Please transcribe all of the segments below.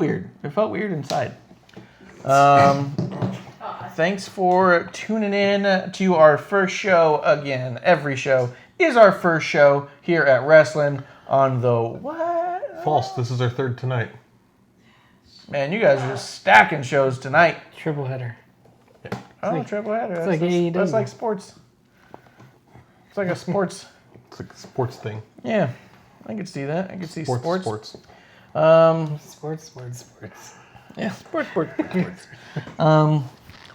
weird. It felt weird inside. Thanks for tuning in to our first show again. Every show is our first show here at Wrestling on the what? False. This is our third tonight. Man, you guys are just stacking shows tonight. Triple header. Oh, triple header. That's like AEW. That's like sports. It's like a sports. It's like a sports thing. Yeah, I could see that. I could see sports. Sports. Sports. Yeah, sports.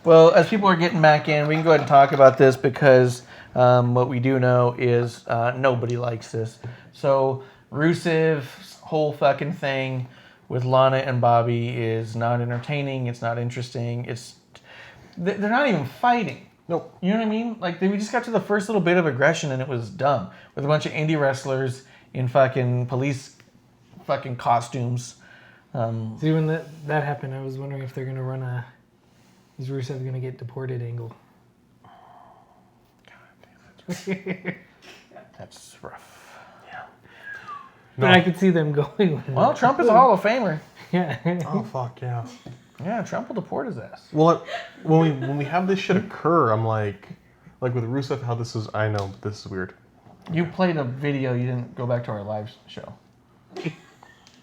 Well, as people are getting back in, we can go ahead and talk about this because what we do know is nobody likes this. So Rusev's whole fucking thing with Lana and Bobby is not entertaining. It's not interesting. They're not even fighting. Nope. You know what I mean? Like, we just got to the first little bit of aggression and it was dumb. With a bunch of indie wrestlers in fucking police fucking costumes. See, when that happened, I was wondering if they're going to run is Rusev going to get deported angle? That's rough. Yeah. But I could see them going with Well, Trump is a Hall of Famer. Yeah. Oh, fuck, yeah. Yeah, Trump will deport his ass. Well, when we have this shit occur, I'm like with Rusev, how this is, I know, but this is weird. You played a video, you didn't go back to our live show.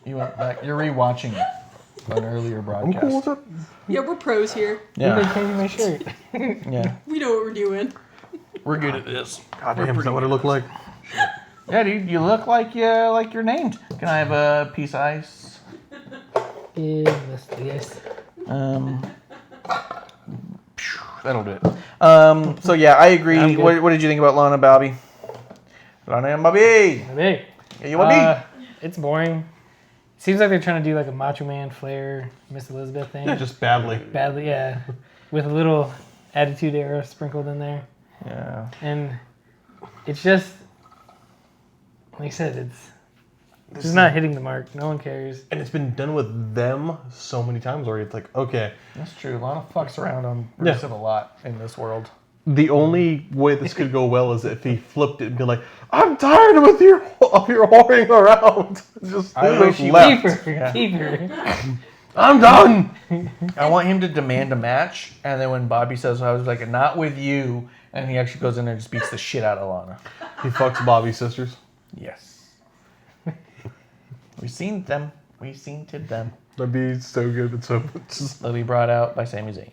You went back, you're rewatching it. An earlier I'm broadcast. cool with it. Yeah, we're pros here. They Yeah, changed my shirt. yeah. We know what we're doing. We're good at this. God damn, is that what it looked like? Yeah, dude, you look like you're named. Can I have a piece of ice? Yes. That'll do it. So yeah, I agree. I'm good. What did you think about Lana Bobby? Lana and Bobby. Hey. Yeah, you want me? It's boring. Seems like they're trying to do like a Macho Man Flair, Miss Elizabeth thing. Yeah, just badly. Badly, yeah. With a little Attitude Era sprinkled in there. Yeah. And it's just, like I said, it's just not hitting the mark. No one cares. And it's been done with them so many times already. It's like, okay. That's true. Lana fucks around on Yeah. Rusev a lot in this world. The only way this could go well is if he flipped it and be like, I'm tired of your whoring around. Just I wish he left. Keep her. I'm done. I want him to demand a match, and then when Bobby says, I was like, not with you, and he actually goes in there and just beats the shit out of Lana. He fucks Bobby's sisters. Yes. We've seen them. We've seen to them. That'd be so good, but so just They'll be brought out by Sami Zayn.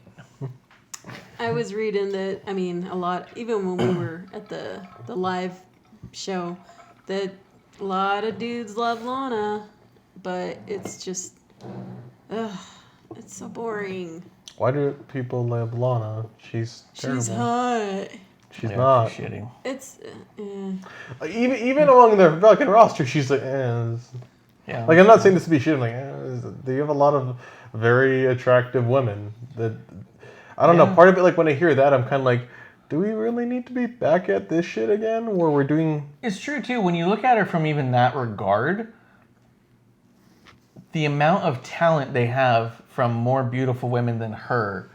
I was reading that, a lot, even when we were at the live show, that a lot of dudes love Lana, but it's just, it's so boring. Why do people love Lana? She's terrible. She's hot. She's Yeah, not. she's shitty. It's, Even among their fucking roster, she's like, Yeah. Like, I'm not saying this to be shit. I'm like, they have a lot of very attractive women that, I don't know. Part of it, like, when I hear that, I'm kind of like, do we really need to be back at this shit again? Where we're doing... It's true, too. When you look at her from even that regard, the amount of talent they have from more beautiful women than her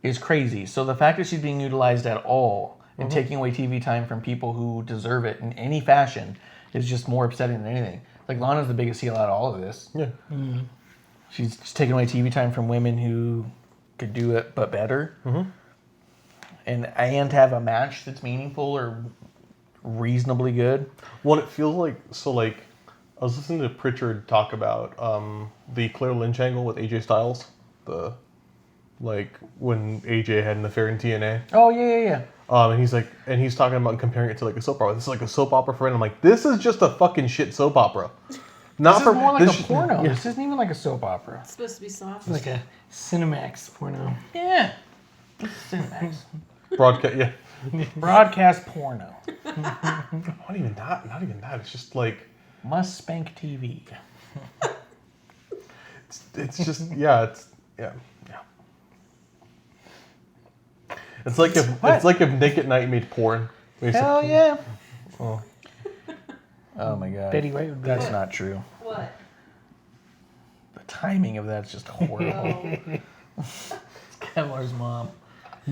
is crazy. So the fact that she's being utilized at all and taking away TV time from people who deserve it in any fashion is just more upsetting than anything. Like, Lana's the biggest heel out of all of this. Yeah. She's taking away TV time from women who could do it but better. And have a match that's meaningful or reasonably good. Well, it feels like, so like, I was listening to Pritchard talk about the Claire Lynch angle with AJ Styles. Like, when AJ had an affair in TNA. Oh, yeah. And he's talking about comparing it to like a soap opera. This is like a soap opera for him. I'm like, this is just a fucking shit soap opera. Not This for is more like this a porno. This isn't even like a soap opera. it's supposed to be soft. It's like a Cinemax porno. Yeah. Cinemax. broadcast. Yeah, Broadcast porno. not even that. Not even that. It's just like Must spank TV. it's just yeah. It's like if Nick at Night made porn. Basically. Hell yeah. Oh. Oh my god. Betty White would be That's it. not true. What? The timing of that's just horrible. It's Kevlar's mom.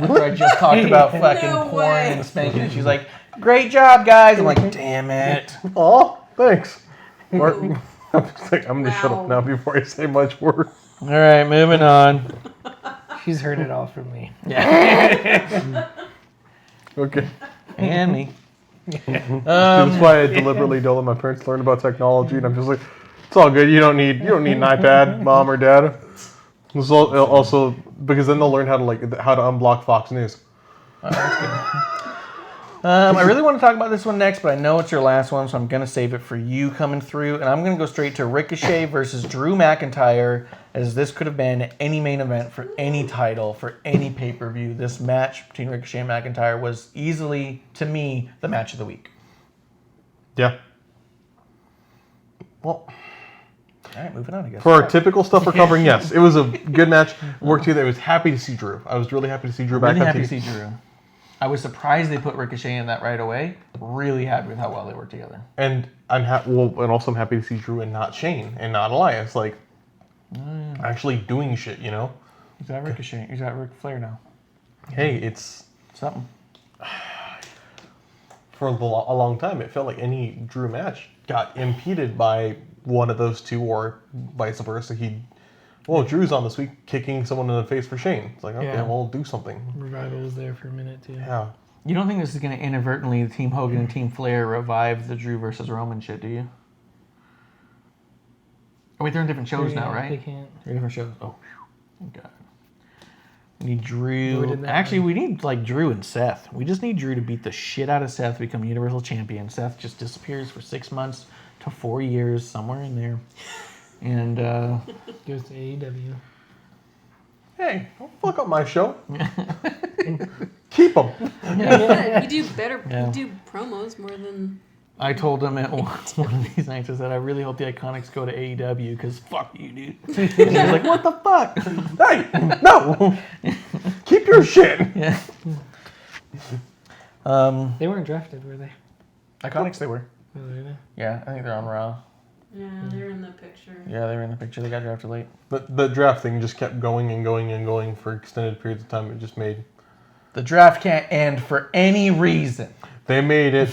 After I just talked about fucking No porn way. and spanking, and she's like, "Great job, guys." I'm like, "Damn it." Oh, thanks. Or, I'm just like, I'm gonna shut Wow. up now before I say much worse. All right, moving on. She's heard it all from me. Okay. And me. That's why I deliberately don't let my parents learn about technology, and I'm just like, it's all good. You don't need an iPad, mom or dad. This is also because then they'll learn how to unblock Fox News. I really want to talk about this one next, but I know it's your last one, so I'm going to save it for you coming through. And I'm going to go straight to Ricochet versus Drew McIntyre, as this could have been any main event for any title, for any pay-per-view. This match between Ricochet and McIntyre was easily, to me, the match of the week. Yeah. Well, All right, moving on, I guess. for our typical stuff we're covering, yes, it was a good match. Worked together. I was happy to see Drew. I was really happy to see Drew back Really on happy TV. to see Drew. I was surprised they put Ricochet in that right away. Really happy with how well they worked together. And and also I'm happy to see Drew and not Shane and not Elias, like actually doing shit. You know. He's got Ricochet. He's got Ric Flair now. Hey, it's Something. for a long time. It felt like any Drew match got impeded by one of those two, or vice versa. Drew's on this week kicking someone in the face for Shane. It's like, okay, Yeah. well, do something. Revival was there for a minute too. Yeah. You don't think this is going to inadvertently, Team Hogan and Team Flair, revive the Drew versus Roman shit, do you? Oh, wait, they're in different shows now, They right? can't. They're in different shows. Oh, thank God. We need Who Drew. did that Actually, one? we need like Drew and Seth. We just need Drew to beat the shit out of Seth, become Universal Champion. Seth just disappears for 6 months to 4 years, somewhere in there. And Goes to AEW. Hey, don't fuck up my show. Keep them. You do better. Yeah. You do promos more than. I told him at one of these nights, I said, I really hope the Iconics go to AEW because fuck you, dude. And he was like, what the fuck? Hey, no. Keep your shit. Yeah. They weren't drafted, were they? Iconics, they were. Oh, were they? Yeah, I think they're on Raw. Yeah, they're in the picture. Yeah, they were in the picture. They got drafted late. The draft thing just kept going and going and going for extended periods of time. It just made... The draft can't end for any reason. They made it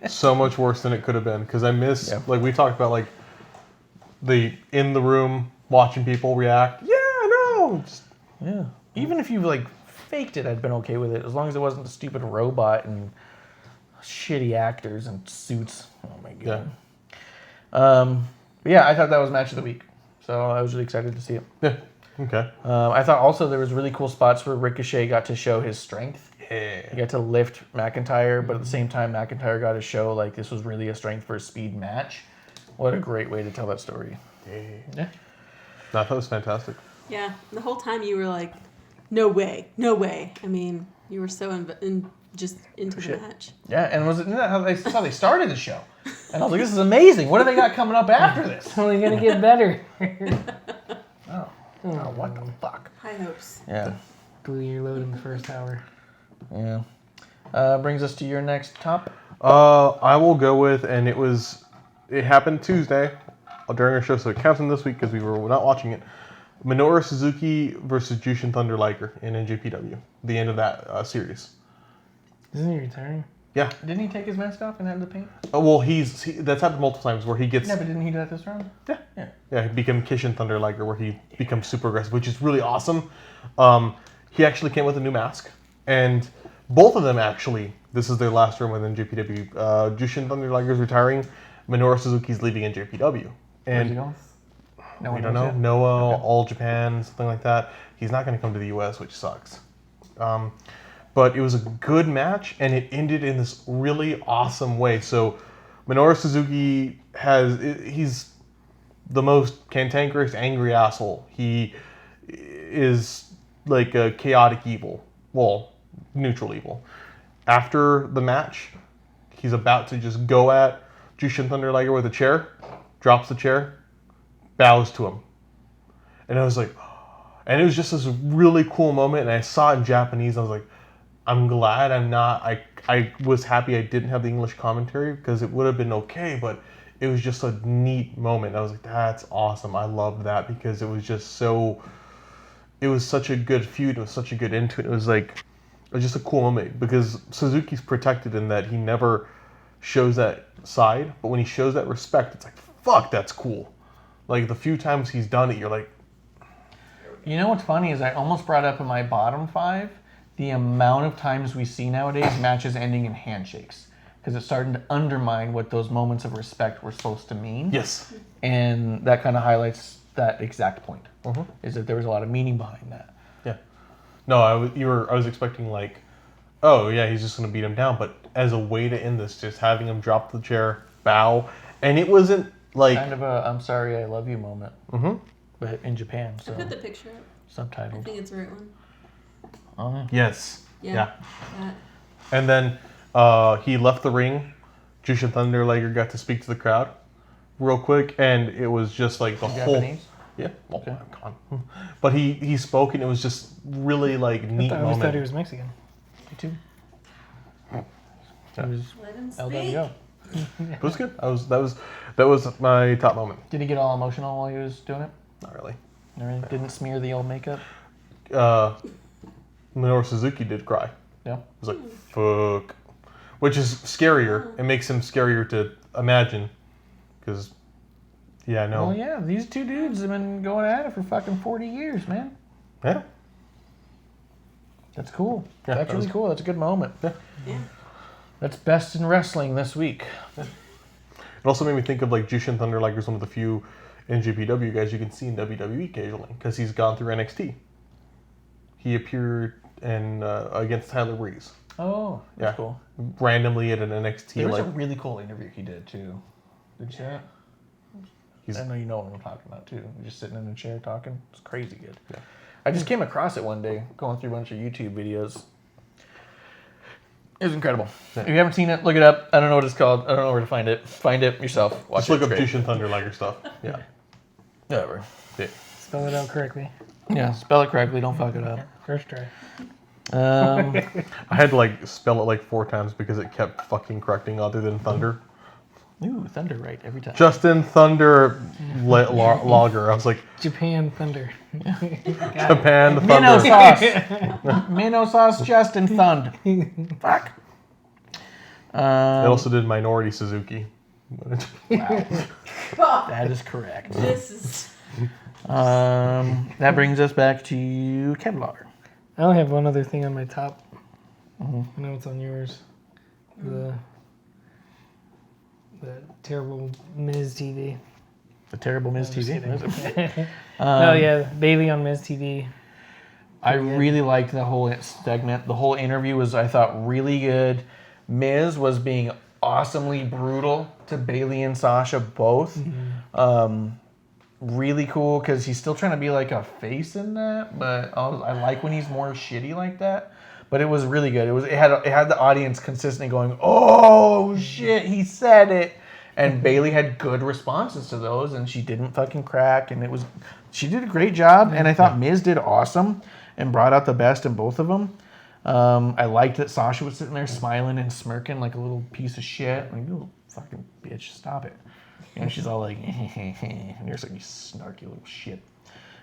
so much worse than it could have been. Because I miss... Yeah. Like, we talked about, like, the in the room, watching people react. Yeah, no. Just, Yeah. Even if you like faked it, I'd been okay with it as long as it wasn't a stupid robot and shitty actors and suits. Oh my god. But yeah, I thought that was match of the week, so I was really excited to see it. yeah. Okay. I thought also there was really cool spots where Ricochet got to show his strength. He Yeah. got to lift McIntyre, but at the same time, McIntyre got to show like this was really a strength for a speed match. What a great way to tell that story. Yeah. No, that was fantastic. Yeah, the whole time you were like, no way, no way. I mean, you were so just into the match. Yeah, and isn't that how they started the show? And I was like, this is amazing. What do they got coming up after this? It's only gonna get better. Oh, what the fuck? High hopes. Yeah, Blew your load in the first hour. yeah. Brings us to your next top. I will go with, and it happened Tuesday during our show, so it counts in this week because we were not watching it. Minoru Suzuki versus Jushin Thunder Liger in NJPW. The end of that series. Isn't he retiring? Yeah. Didn't he take his mask off and have the paint? Oh, well, that's happened multiple times where he gets... Yeah, but didn't he do that this round? Yeah, he became Kishin Thunder Liger, where he becomes super aggressive, which is really awesome. He actually came with a new mask, and both of them actually, this is their last run within JPW. Jushin Thunder Liger is retiring, Minoru Suzuki's leaving in JPW. Where's he And going? No we one don't knows know, yet? Noah, Okay. All Japan, something like that. He's not going to come to the US, which sucks. But it was a good match, and it ended in this really awesome way. So Minoru Suzuki he's the most cantankerous, angry asshole. He is like a chaotic evil. Well, neutral evil. After the match, he's about to just go at Jushin Thunder Liger with a chair, drops the chair, bows to him. And I was like, and it was just this really cool moment, and I saw it in Japanese. I was like, I'm glad I'm not, I was happy I didn't have the English commentary because it would have been okay, but it was just a neat moment. I was like, that's awesome. I loved that because it was just it was such a good feud. It was such a good into it. It was just a cool moment because Suzuki's protected in that he never shows that side, but when he shows that respect, it's like, fuck, that's cool. Like the few times he's done it, you're like, You know what's funny is I almost brought up in my bottom 5 the amount of times we see nowadays matches ending in handshakes because it's starting to undermine what those moments of respect were supposed to mean. Yes. And that kind of highlights that exact point. Is that there was a lot of meaning behind that. Yeah. No, I was expecting like, oh yeah, he's just gonna beat him down, but as a way to end this, just having him drop the chair, bow, and it wasn't like Kind of a "I'm sorry, I love you" moment. But in Japan, I so put the picture up. I subtitled. think it's the right one. yes, Yeah. That. And then he left the ring. Jushin Thunder Liger got to speak to the crowd real quick, and it was just like the whole. Japanese? Yeah, well, come on. But he spoke, and it was just really like neat I always moment. thought he was Mexican. Me too. Yeah. It was Let him speak. LWO. It was good. That was my top moment. Did he get all emotional while he was doing it? Not really. Didn't smear the old makeup? Minoru Suzuki did cry. Yeah. It was like, fuck. Which is scarier. It makes him scarier to imagine. Because, yeah, I know. Well, yeah, these two dudes have been going at it for fucking 40 years, man. Yeah. That's cool. Yeah, That's that really was- cool. That's a good moment. Yeah. Yeah. That's best in wrestling this week. It also made me think of like Jushin Thunder Liger is one of the few NJPW guys you can see in WWE occasionally because he's gone through NXT. He appeared in against Tyler Breeze Oh, that's Yeah. cool. randomly at an NXT. There was Like a really cool interview he did, too. Did you see that? he's I know you know what I'm talking about, too. Just sitting in a chair talking. It's crazy good. Yeah. I just came across it one day, going through a bunch of YouTube videos. It was incredible. Yeah. If you haven't seen it, look it up. I don't know what it's called. I don't know where to find it. Find it yourself. Watch just look it. up It's great. Jushin Thunder Liger stuff. Yeah. Whatever. Yeah. Spell it out correctly. Yeah, spell it correctly. Don't fuck it up. First try. I had to like spell it like 4 times because it kept fucking correcting other than Thunder. Ooh, thunder right every time. Justin Thunder Lager. I was like, Japan Thunder. Japan Minnow Thunder. sauce. Minnow sauce, Justin Thund. Fuck. It also did Minority Suzuki. That is correct. This is. That brings us back to Kevlar. I only have one other thing on my top. I know it's on yours. The terrible Miz TV. The terrible Miz Just TV. kidding. Oh yeah, Bailey on Miz TV. I really liked the whole segment. The whole interview was, I thought, really good. Miz was being awesomely brutal to Bailey and Sasha both. Really cool because he's still trying to be like a face in that, but I like when he's more shitty like that. But it was really good. It had the audience consistently going, "Oh shit, he said it," and Bailey had good responses to those, and she didn't fucking crack, and she did a great job, and I thought Miz did awesome and brought out the best in both of them. I liked that Sasha was sitting there smiling and smirking like a little piece of shit. Like, you little fucking bitch, stop it. And she's all like, and you're like, you snarky little shit.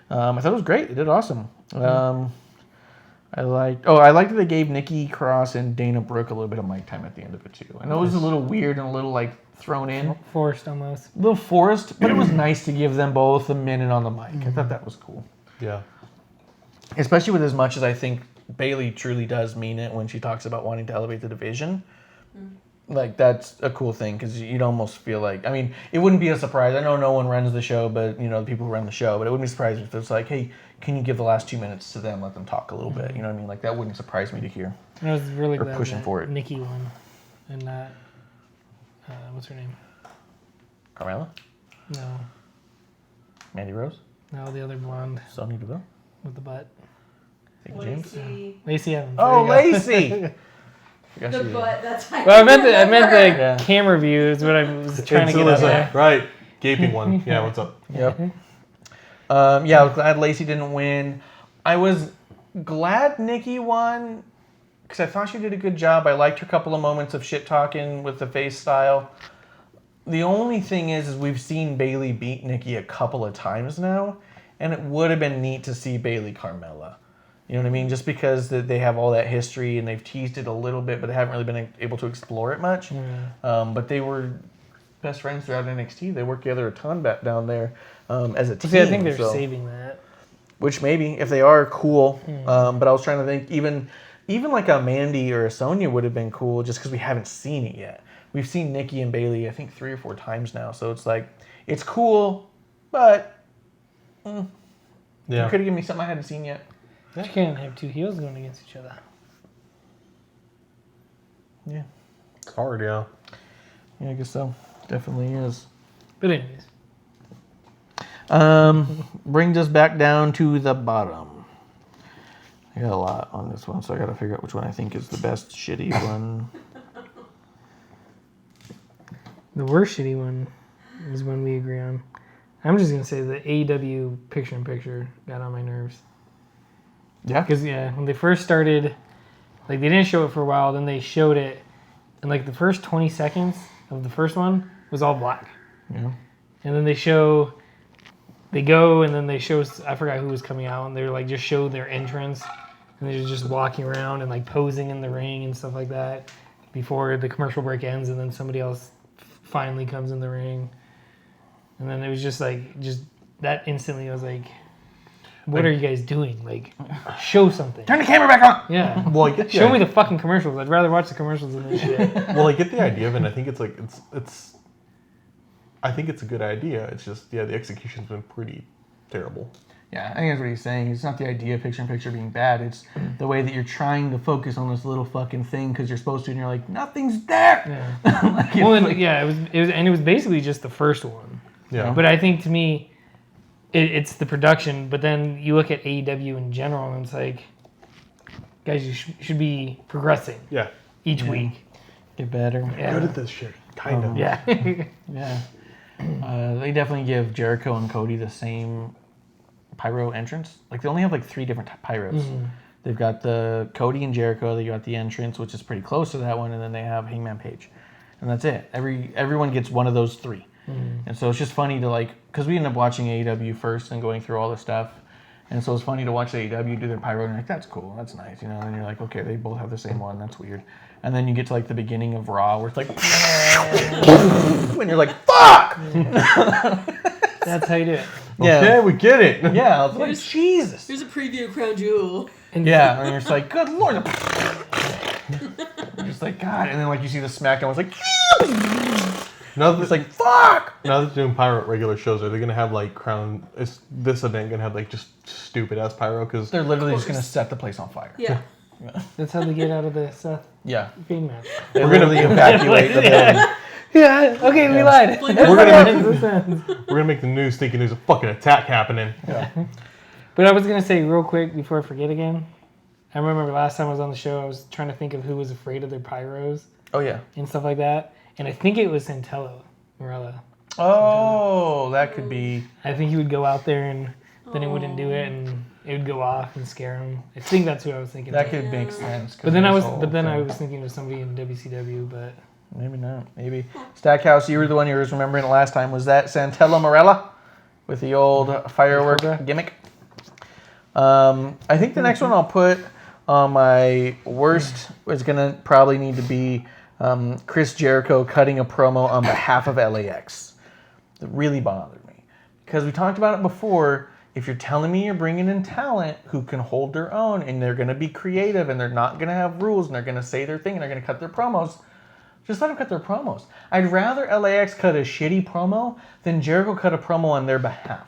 I thought it was great. It did awesome. I liked that they gave Nikki Cross and Dana Brooke a little bit of mic time at the end of it too. I know it was a little weird and a little like thrown in, a Forced almost. little forced, but it was nice to give them both a minute on the mic. I thought that was cool, Yeah. especially with as much as I think Bailey truly does mean it when she talks about wanting to elevate the division. Like, that's a cool thing because you'd almost feel like, I mean, it wouldn't be a surprise. I know no one runs the show, but, you know, the people who run the show, but it wouldn't be surprising if it's like, hey, can you give the last 2 minutes to them, let them talk a little bit? You know what I mean? Like, that wouldn't surprise me to hear. I was really Or glad pushing that for it. Nikki won, and not what's her name? Carmella? No, Mandy Rose? no, the other blonde Sonya Deville? with the butt. Thank you, James? Lacey. Lacey Evans. Oh, there you go. Lacey! Forgot The she- butt. That's how. Well, I meant the Yeah. camera view is what I was trying to get at. there. Right. Gaping one. Yeah, what's up? Yep. Yeah, I was glad Lacey didn't win. I was glad Nikki won because I thought she did a good job. I liked her couple of moments of shit talking with the face style. The only thing is we've seen Bailey beat Nikki a couple of times now, and it would have been neat to see Bailey Carmella. You know what I mean? Just because they have all that history and they've teased it a little bit, but they haven't really been able to explore it much. But they were best friends throughout NXT. They worked together a ton back down there as a team. See, I think they're so- saving that. which maybe if they are cool. But I was trying to think even like a Mandy or a Sonya would have been cool just because we haven't seen it yet. We've seen Nikki and Bailey I think 3 or 4 times now, so it's like it's cool, but you could have given me something I hadn't seen yet. You can't have 2 heels going against each other. Yeah, It's hard, yeah. I guess so. Definitely is. But anyways, Brings us back down to the bottom. I got a lot on this one, so I got to figure out which one I think is the best shitty one. the worst shitty one is one we agree on. I'm just gonna say the AEW picture-in-picture got on my nerves. Yeah. Because when they first started, like they didn't show it for a while, then they showed it, and like the first 20 seconds of the first one was all black. Yeah. And then they go and then they show, I forgot who was coming out, and they're like just show their entrance, and they're just walking around and like posing in the ring and stuff like that before the commercial break ends, and then somebody else finally comes in the ring. And then it was just like, just that instantly I was like, what are you guys doing? Like, show something. Turn the camera back on. Yeah. Well, I get the Show me idea. the fucking commercials. I'd rather watch the commercials than this shit. Well, I get the idea of it, and I think it's like it's. I think it's a good idea. It's just the execution's been pretty terrible. Yeah, I think that's what he's saying. It's not the idea of picture-in-picture being bad. It's the way that you're trying to focus on this little fucking thing because you're supposed to, and you're like, nothing's there. Yeah. Like, Well, it's and, like- yeah, it was basically just the first one. Yeah. But I think to me, it's the production. But then you look at AEW in general, and it's like, guys, you should be progressing Yeah. each week. Get better. Yeah. Good at this shit. Kind of. Yeah. Yeah. They definitely give Jericho and Cody the same pyro entrance. Like they only have like 3 different pyros. They've got the Cody and Jericho. They got the entrance, which is pretty close to that one, and then they have Hangman Page, and that's it. Everyone gets one of those 3, and so it's just funny to like because we ended up watching AEW first and going through all the stuff, and so it's funny to watch AEW do their pyro and you're like that's cool, that's nice, you know, and you're like okay they both have the same one, that's weird, and then you get to like the beginning of Raw where it's like when you're like fuck. That's how you do it. Yeah. Okay, we get it. Yeah, I was like, Here's- Jesus. Here's a preview of Crown Jewel. And Yeah, and you're just like, good lord. You're just like, God. And then like you see the SmackDown, it's like, Now that it's like, fuck. now that they're doing pyro at regular shows, are they gonna have like Crown? Is this event gonna have like just stupid ass pyro? Because They're literally just going to set the place on fire. Yeah. That's how they get out of the Seth Yeah. Fiend match. They literally evacuate the building. Yeah. Okay, we lied. We're we're gonna make the news thinking there's a fucking attack happening. But I was gonna say real quick before I forget again. I remember last time I was on the show, I was trying to think of who was afraid of their pyros Oh, yeah. and stuff like that, and I think it was Santello Morella. Oh, that could be. I think he would go out there and then he wouldn't do it, and it would go off and scare him. I think that's who I was thinking. That of. could make sense. 'cause But then I of was, this whole but then I thing. was thinking of somebody in WCW, but Maybe not. Maybe. Stackhouse, you were the one who was remembering it last time. Was that Santello Morella with the old firework Cobra? gimmick? I think the next one I'll put on my worst is going to probably need to be Chris Jericho cutting a promo on behalf of LAX. That really bothered me. Because we talked about it before. If you're telling me you're bringing in talent who can hold their own and they're going to be creative and they're not going to have rules and they're going to say their thing and they're going to cut their promos, just let them cut their promos. I'd rather LAX cut a shitty promo than Jericho cut a promo on their behalf.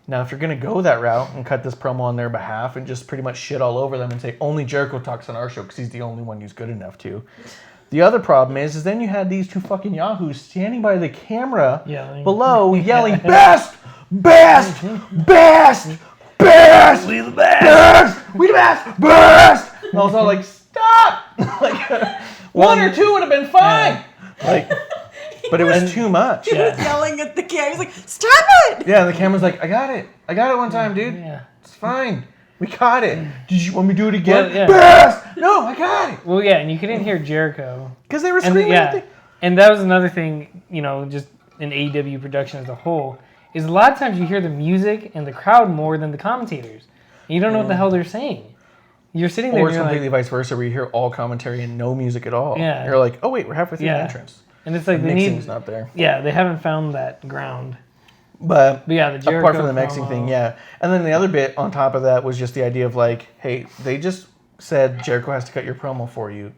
Now, if you're going to go that route and cut this promo on their behalf and just pretty much shit all over them and say, only Jericho talks on our show because he's the only one who's good enough to. The other problem is then you had these 2 fucking yahoos standing by the camera Yelling. below yelling, best, best, best, best, we the best, we the best, best. And I was all like, stop. Like, 1 or 2 would have been fine. Like, but it was too much. He was yelling at the camera. He's like, stop it! Yeah, and the camera's like, I got it one time, dude. yeah. It's fine. We caught it. Did you want me to do it again? Well, yeah. Best! No, I got it. Well, yeah, and you couldn't hear Jericho. Because they were And screaming at yeah, the... and that was another thing, you know, just in AEW production as a whole, is a lot of times you hear the music and the crowd more than the commentators. And you don't know what the hell they're saying. You're sitting there Or and it's you're completely like, vice versa, where you hear all commentary and no music at all. Yeah. You're like, oh wait, we're halfway through the Yeah. entrance. and it's like The they mixing's need, not there. yeah, they haven't found that ground. But yeah, the Jericho apart from the mixing promo- thing, yeah. And then the other bit on top of that was just the idea of like, hey, they just said Jericho has to cut your promo for you,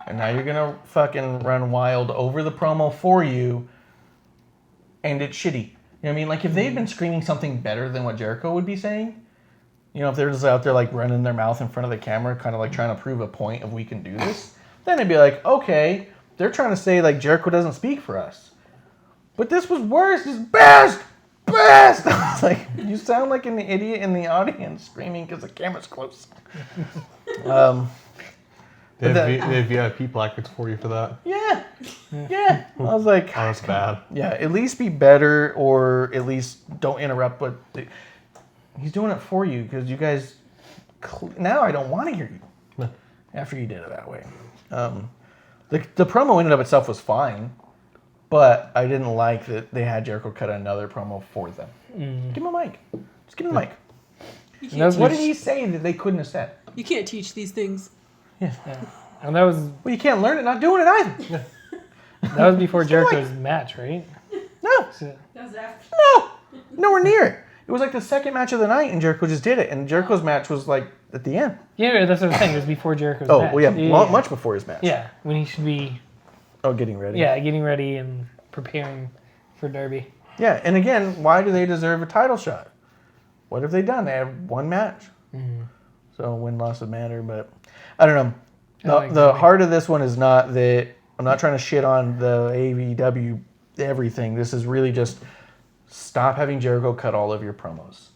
and now you're gonna fucking run wild over the promo for you, and it's shitty. You know what I mean? Like if they had been screaming something better than what Jericho would be saying, you know, if they're just out there like running their mouth in front of the camera, kind of like trying to prove a point of we can do this, then it'd be like, okay, they're trying to say like Jericho doesn't speak for us. But this was worse. It's best. I was like, you sound like an idiot in the audience screaming because the camera's close. They have VIP placards for you for that. Yeah. I was like, Oh, that's bad. yeah, at least be better, or at least don't interrupt. But he's doing it for you because you guys. Now I don't want to hear you after you did it that way. The promo in and of itself was fine, but I didn't like that they had Jericho cut another promo for them. Give him a mic. Just give him a mic. You And that was can't, What did he say that they couldn't have said? you can't teach these things. And that was Well, you can't learn it not doing it either. before Jericho's match, right? No, So- That was after. no, nowhere near it. It was like the second match of the night, and Jericho just did it. And Jericho's match was like at the end. yeah, that's what I'm saying. It was before Jericho's Oh, match. well, yeah, much before his match. Yeah, when he should be Oh, getting ready. getting ready and preparing for Derby. Yeah, and again, why do they deserve a title shot? What have they done? They have one match. So win-loss would matter, but I don't know. The heart of this one is not that I'm not trying to shit on the AEW everything. This is really just stop having Jericho cut all of your promos.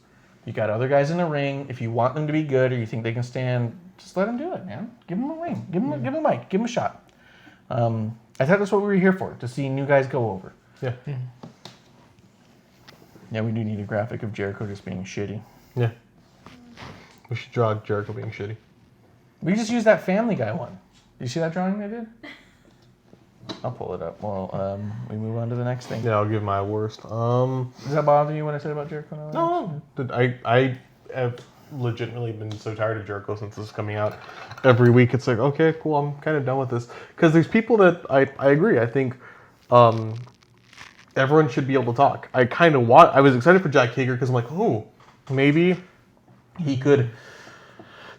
You got other guys in the ring. If you want them to be good or you think they can stand, just let them do it, man. Give them a ring. Give them a mic. Give them a shot. I thought that's what we were here for, to see new guys go over. Yeah. Yeah, we do need a graphic of Jericho just being shitty. Yeah. We should draw Jericho being shitty. We just used that Family Guy one. You see that drawing they did? I'll pull it up. Well, we move on to the next thing. Yeah, I'll give my worst. Does that bother you when I said about Jericho? No. I have legitimately been so tired of Jericho since this is coming out. Every week it's like, okay, cool, I'm kind of done with this. Because there's people that I agree. I think everyone should be able to talk. I was excited for Jack Hager because I'm like, oh, maybe he could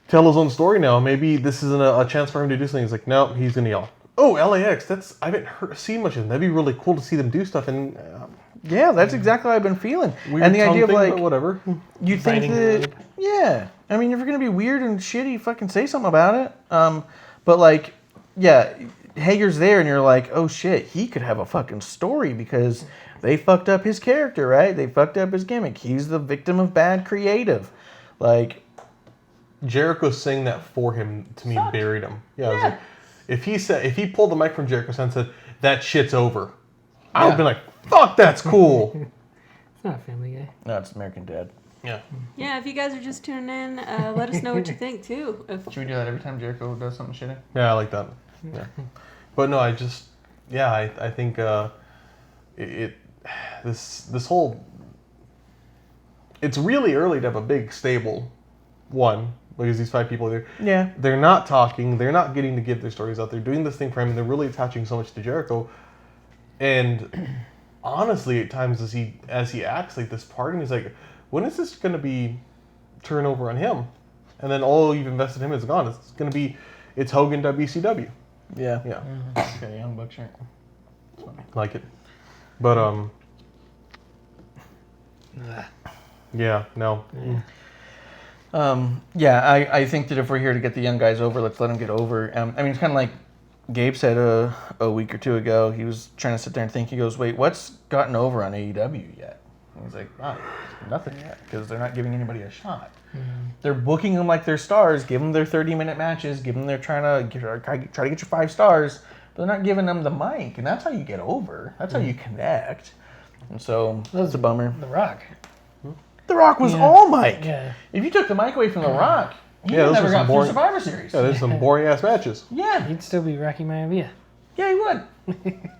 tell his own story now. Maybe this isn't a chance for him to do something. He's like, no, he's going to yell. Oh, LAX, I haven't seen much of them. That'd be really cool to see them do stuff. And Yeah, that's exactly what I've been feeling. weird And the tongue idea of thing, like, but whatever. you think Fighting that, group. yeah. I mean, if you're gonna be weird and shitty, fucking say something about it. But like, yeah, Hager's there, and you're like, oh shit, he could have a fucking story because they fucked up his character, right? They fucked up his gimmick. He's the victim of bad creative. Like, Jericho saying that for him to me buried him. Yeah, I was like, if he pulled the mic from Jericho and said that shit's over, I would have been like, fuck, that's cool. It's not a Family Guy. no, it's American Dad. Yeah. Yeah, if you guys are just tuning in, let us know what you think too. Should we do that every time Jericho does something shitty? Yeah, I like that. Yeah. But no, I think this whole, it's really early to have a big stable one, because these 5 people are Yeah. they're not talking, they're not getting to give their stories out, they're doing this thing for him, and they're really attaching so much to Jericho. And honestly, at times as he acts like this part, and he's like, when is this going to be turnover on him? And then all you've invested in him is gone. It's Hogan WCW. Yeah. Yeah, Okay, Young Buck shirt. like it. But yeah, no. Yeah, I think that if we're here to get the young guys over, let's let them get over. I mean, it's kind of like Gabe said a week or two ago. He was trying to sit there and think. He goes, wait, what's gotten over on AEW yet? And he's like, nothing yet, because they're not giving anybody a shot. They're booking them like they're stars, give them their 30-minute matches, give them their try to get your 5 stars, but they're not giving them the mic, and that's how you get over. That's how you connect. And so that's a bummer. The Rock. The Rock was all mic. Yeah. If you took the mic away from The Rock, he Yeah, those never were got some through boring- Survivor Series. Yeah, there's some boring ass matches. Yeah, He'd still be Rocky Maivia. he would.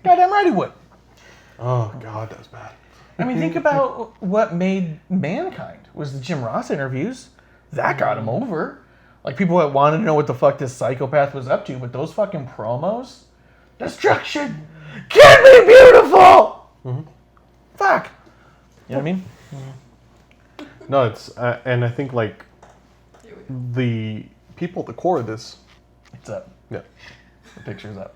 Goddamn right he would. Oh god, that's bad. I mean, think about what made Mankind was the Jim Ross interviews. That got him over. Like, people that wanted to know what the fuck this psychopath was up to, but those fucking promos, destruction can be beautiful. Fuck. You know what I mean? No, it's and I think like the people at the core of this. It's up. Yeah. The picture's up.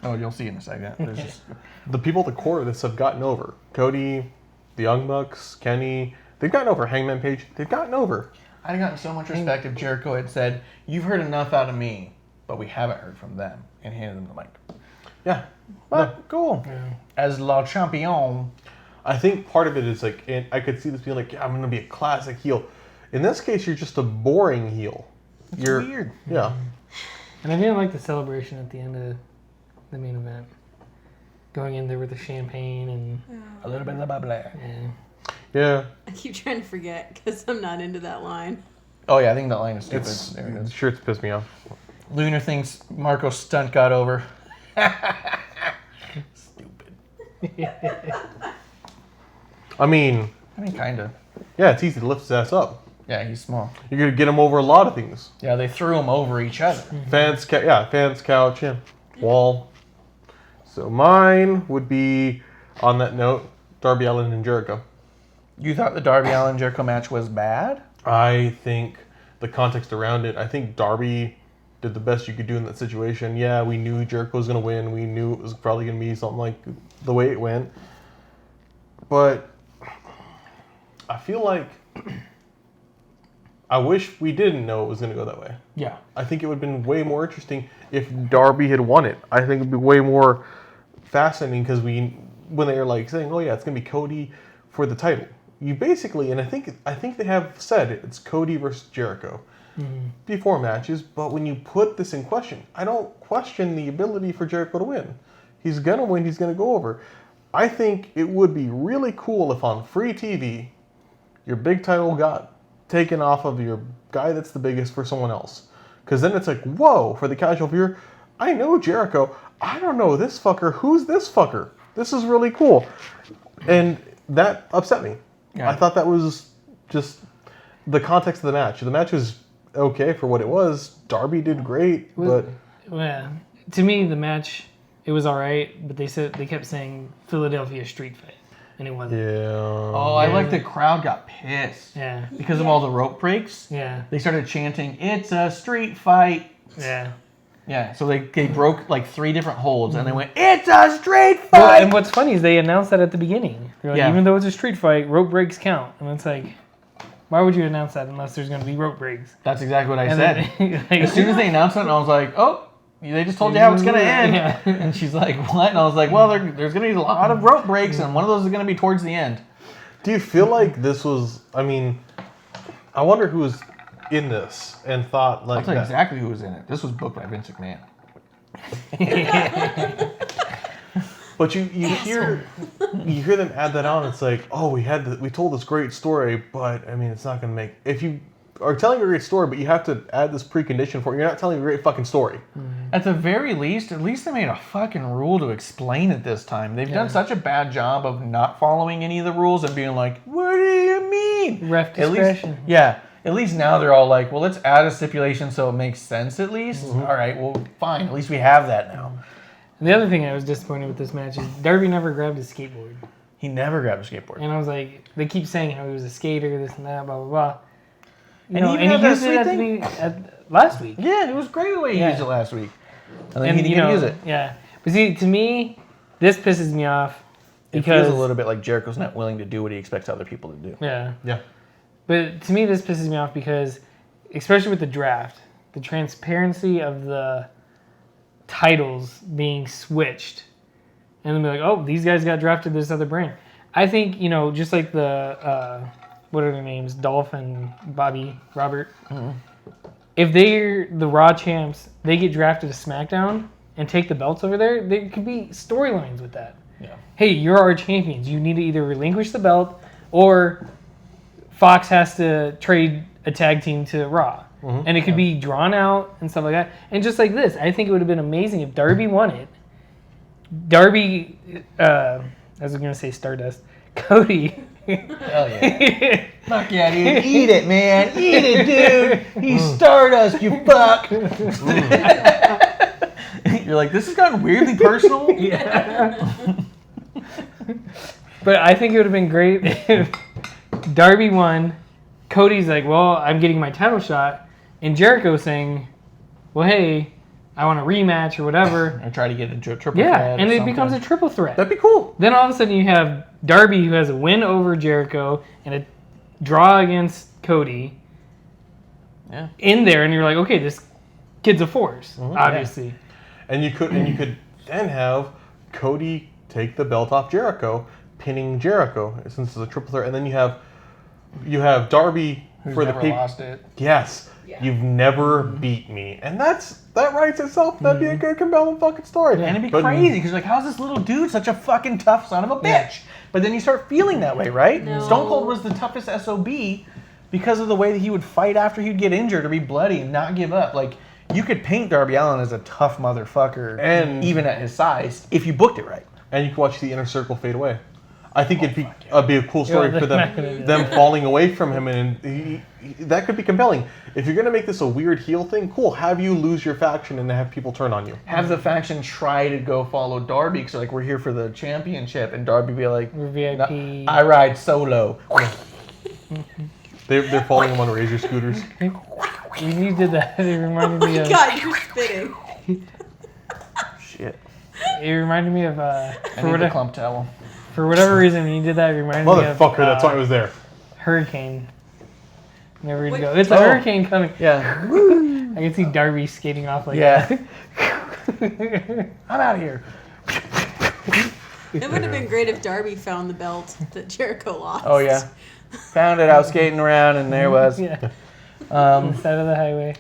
Oh, you'll see in a second. There's just, The people at the core of this have gotten over. Cody, the Young Bucks, Kenny, they've gotten over. Hangman Page, they've gotten over. I'd have gotten so much respect if Jericho had said, "You've heard enough out of me, but we haven't heard from them," and handed them the mic. Yeah. But cool. Yeah. As La Champion. I think part of it is like, and I could see this being like, yeah, I'm going to be a classic heel. In this case, you're just a boring heel. You're weird. Yeah. And I didn't like the celebration at the end of the main event. Going in there with the champagne and A little bit of the bubble. yeah. Yeah. I keep trying to forget because I'm not into that line. Oh, yeah, I think that line is stupid. It's There it is. sure it's pissed me off. Lunar thinks Marco's stunt got over. Stupid. I mean, Kind of. yeah, it's easy to lift his ass up. Yeah, he's small. You're going to get him over a lot of things. Yeah, they threw him over each other. Fans, couch, yeah, wall. So mine would be, on that note, Darby Allin and Jericho. You thought the Darby Allin Jericho match was bad? I think the context around it, I think Darby did the best you could do in that situation. Yeah, we knew Jericho was going to win. We knew it was probably going to be something like the way it went. But I feel like I wish we didn't know it was going to go that way. Yeah. I think it would have been way more interesting if Darby had won it. I think it would be way more fascinating because when they were like saying, "Oh yeah, it's gonna be Cody for the title," you basically, and I think they have said it's Cody versus Jericho before matches. But when you put this in question, I don't question the ability for Jericho to win. He's gonna win. He's gonna go over. I think it would be really cool if on free TV, your big title got taken off of your guy that's the biggest for someone else. Because then it's like, whoa, for the casual viewer, I know Jericho. I don't know this fucker. Who's this fucker? This is really cool. And that upset me. Yeah. I thought that was just the context of the match. The match was okay for what it was. Darby did great, but Yeah. To me, the match, it was all right, but they kept saying Philadelphia street fight, and it wasn't. yeah. Oh, I like the crowd got pissed. Yeah. Because of all the rope breaks. Yeah. They started chanting, "It's a street fight." Yeah. Yeah, so they broke like 3 different holds and they went, "It's a street Well, fight!" and what's funny is they announced that at the beginning. They're like, Yeah. even though it's a street fight, rope breaks count. And it's like, why would you announce that unless there's going to be rope breaks? That's exactly what I And said. then, like, As soon as they announced it, I was like, "Oh, they just told you how it's going to end." Yeah. And she's like, "What?" And I was like, "Well, there's going to be a lot of rope breaks and one of those is going to be towards the end." Do you feel like this was, I mean, I wonder who was in this and thought I'll like tell you that. exactly who was in it. This was booked by Vince McMahon. But you hear them add that on. It's like, oh, we told this great story, but I mean, it's not going to make. If you are telling a great story, but you have to add this precondition for it, you're not telling a great fucking story. At the very least, at least they made a fucking rule to explain it this time. They've done such a bad job of not following any of the rules and being like, "What do you mean?" Ref At least, discretion. yeah. At least now they're all like, "Well, let's add a stipulation so it makes sense at least." All right, well, fine. At least we have that now. And the other thing I was disappointed with this match is Darby never grabbed his skateboard. He never grabbed a skateboard. And I was like, they keep saying how he was a skater, this and that, blah, blah, blah. And he even had that sweet thing? Last week. Yeah, it was great the way he Yeah. used it last week. And then And, he didn't use it. Yeah. But see, to me, this pisses me off It because... feels a little bit like Jericho's not willing to do what he expects other people to do. Yeah. Yeah. But to me, this pisses me off because, especially with the draft, the transparency of the titles being switched, and then be like, "Oh, these guys got drafted to this other brand." I think just like the what are their names, Dolph and Bobby Robert. If they're the Raw champs, they get drafted to SmackDown and take the belts over there. There could be storylines with that. Yeah. Hey, you're our champions. You need to either relinquish the belt or Fox has to trade a tag team to Raw. And it could be drawn out and stuff like that. And just like this, I think it would have been amazing if Darby won it. Darby, I was going to say Stardust, Cody. Hell yeah. Fuck yeah, dude. Eat it, man. Eat it, dude. He's Stardust, you fuck. You're like, this has gotten weirdly personal. Yeah. But I think it would have been great if Darby won. Cody's like, well, I'm getting my title shot. And Jericho saying, well, hey, I want a rematch or whatever. Or try to get into a triple Yeah, threat. and or it something. becomes a triple threat. That'd be cool. Then all of a sudden you have Darby who has a win over Jericho and a draw against Cody Yeah. in there. And you're like, okay, this kid's a force, obviously. And you could then have Cody take the belt off Jericho, pinning Jericho since it's a triple threat, and then you have Darby Who's for the never people. lost it. Yes, you've never beat me, and that writes itself. That'd be a good compelling fucking story. And it'd be But- crazy because like, how's this little dude such a fucking tough son of a bitch? Yeah. But then you start feeling that way, right? No. Stone Cold was the toughest SOB because of the way that he would fight after he'd get injured or be bloody and not give up. Like, you could paint Darby Allin as a tough motherfucker, And- even at his size, if you booked it right. And you can watch the Inner Circle fade away. I think it'd be a cool story Yeah, for they're not gonna do them falling away from him, and that could be compelling. If you're gonna make this a weird heel thing, cool. Have you lose your faction and have people turn on you. Have the faction try to go follow Darby because like, we're here for the championship, and Darby be like, We're "No, VIP. I ride solo. They're following him on razor scooters. When you did that, it reminded me of. God, you're spitting. Shit. It reminded me of. I need the clump towel. For whatever reason, when you did that, it reminded me of. Motherfucker, that's why I was there. Hurricane. Never even Wait. go. It's a Oh. hurricane coming. Yeah. I can see Darby skating off like Yeah. that. I'm out of here. It would have been great if Darby found the belt that Jericho lost. Oh, yeah. Found it. I was skating around, and there was. Yeah. On the side of the highway.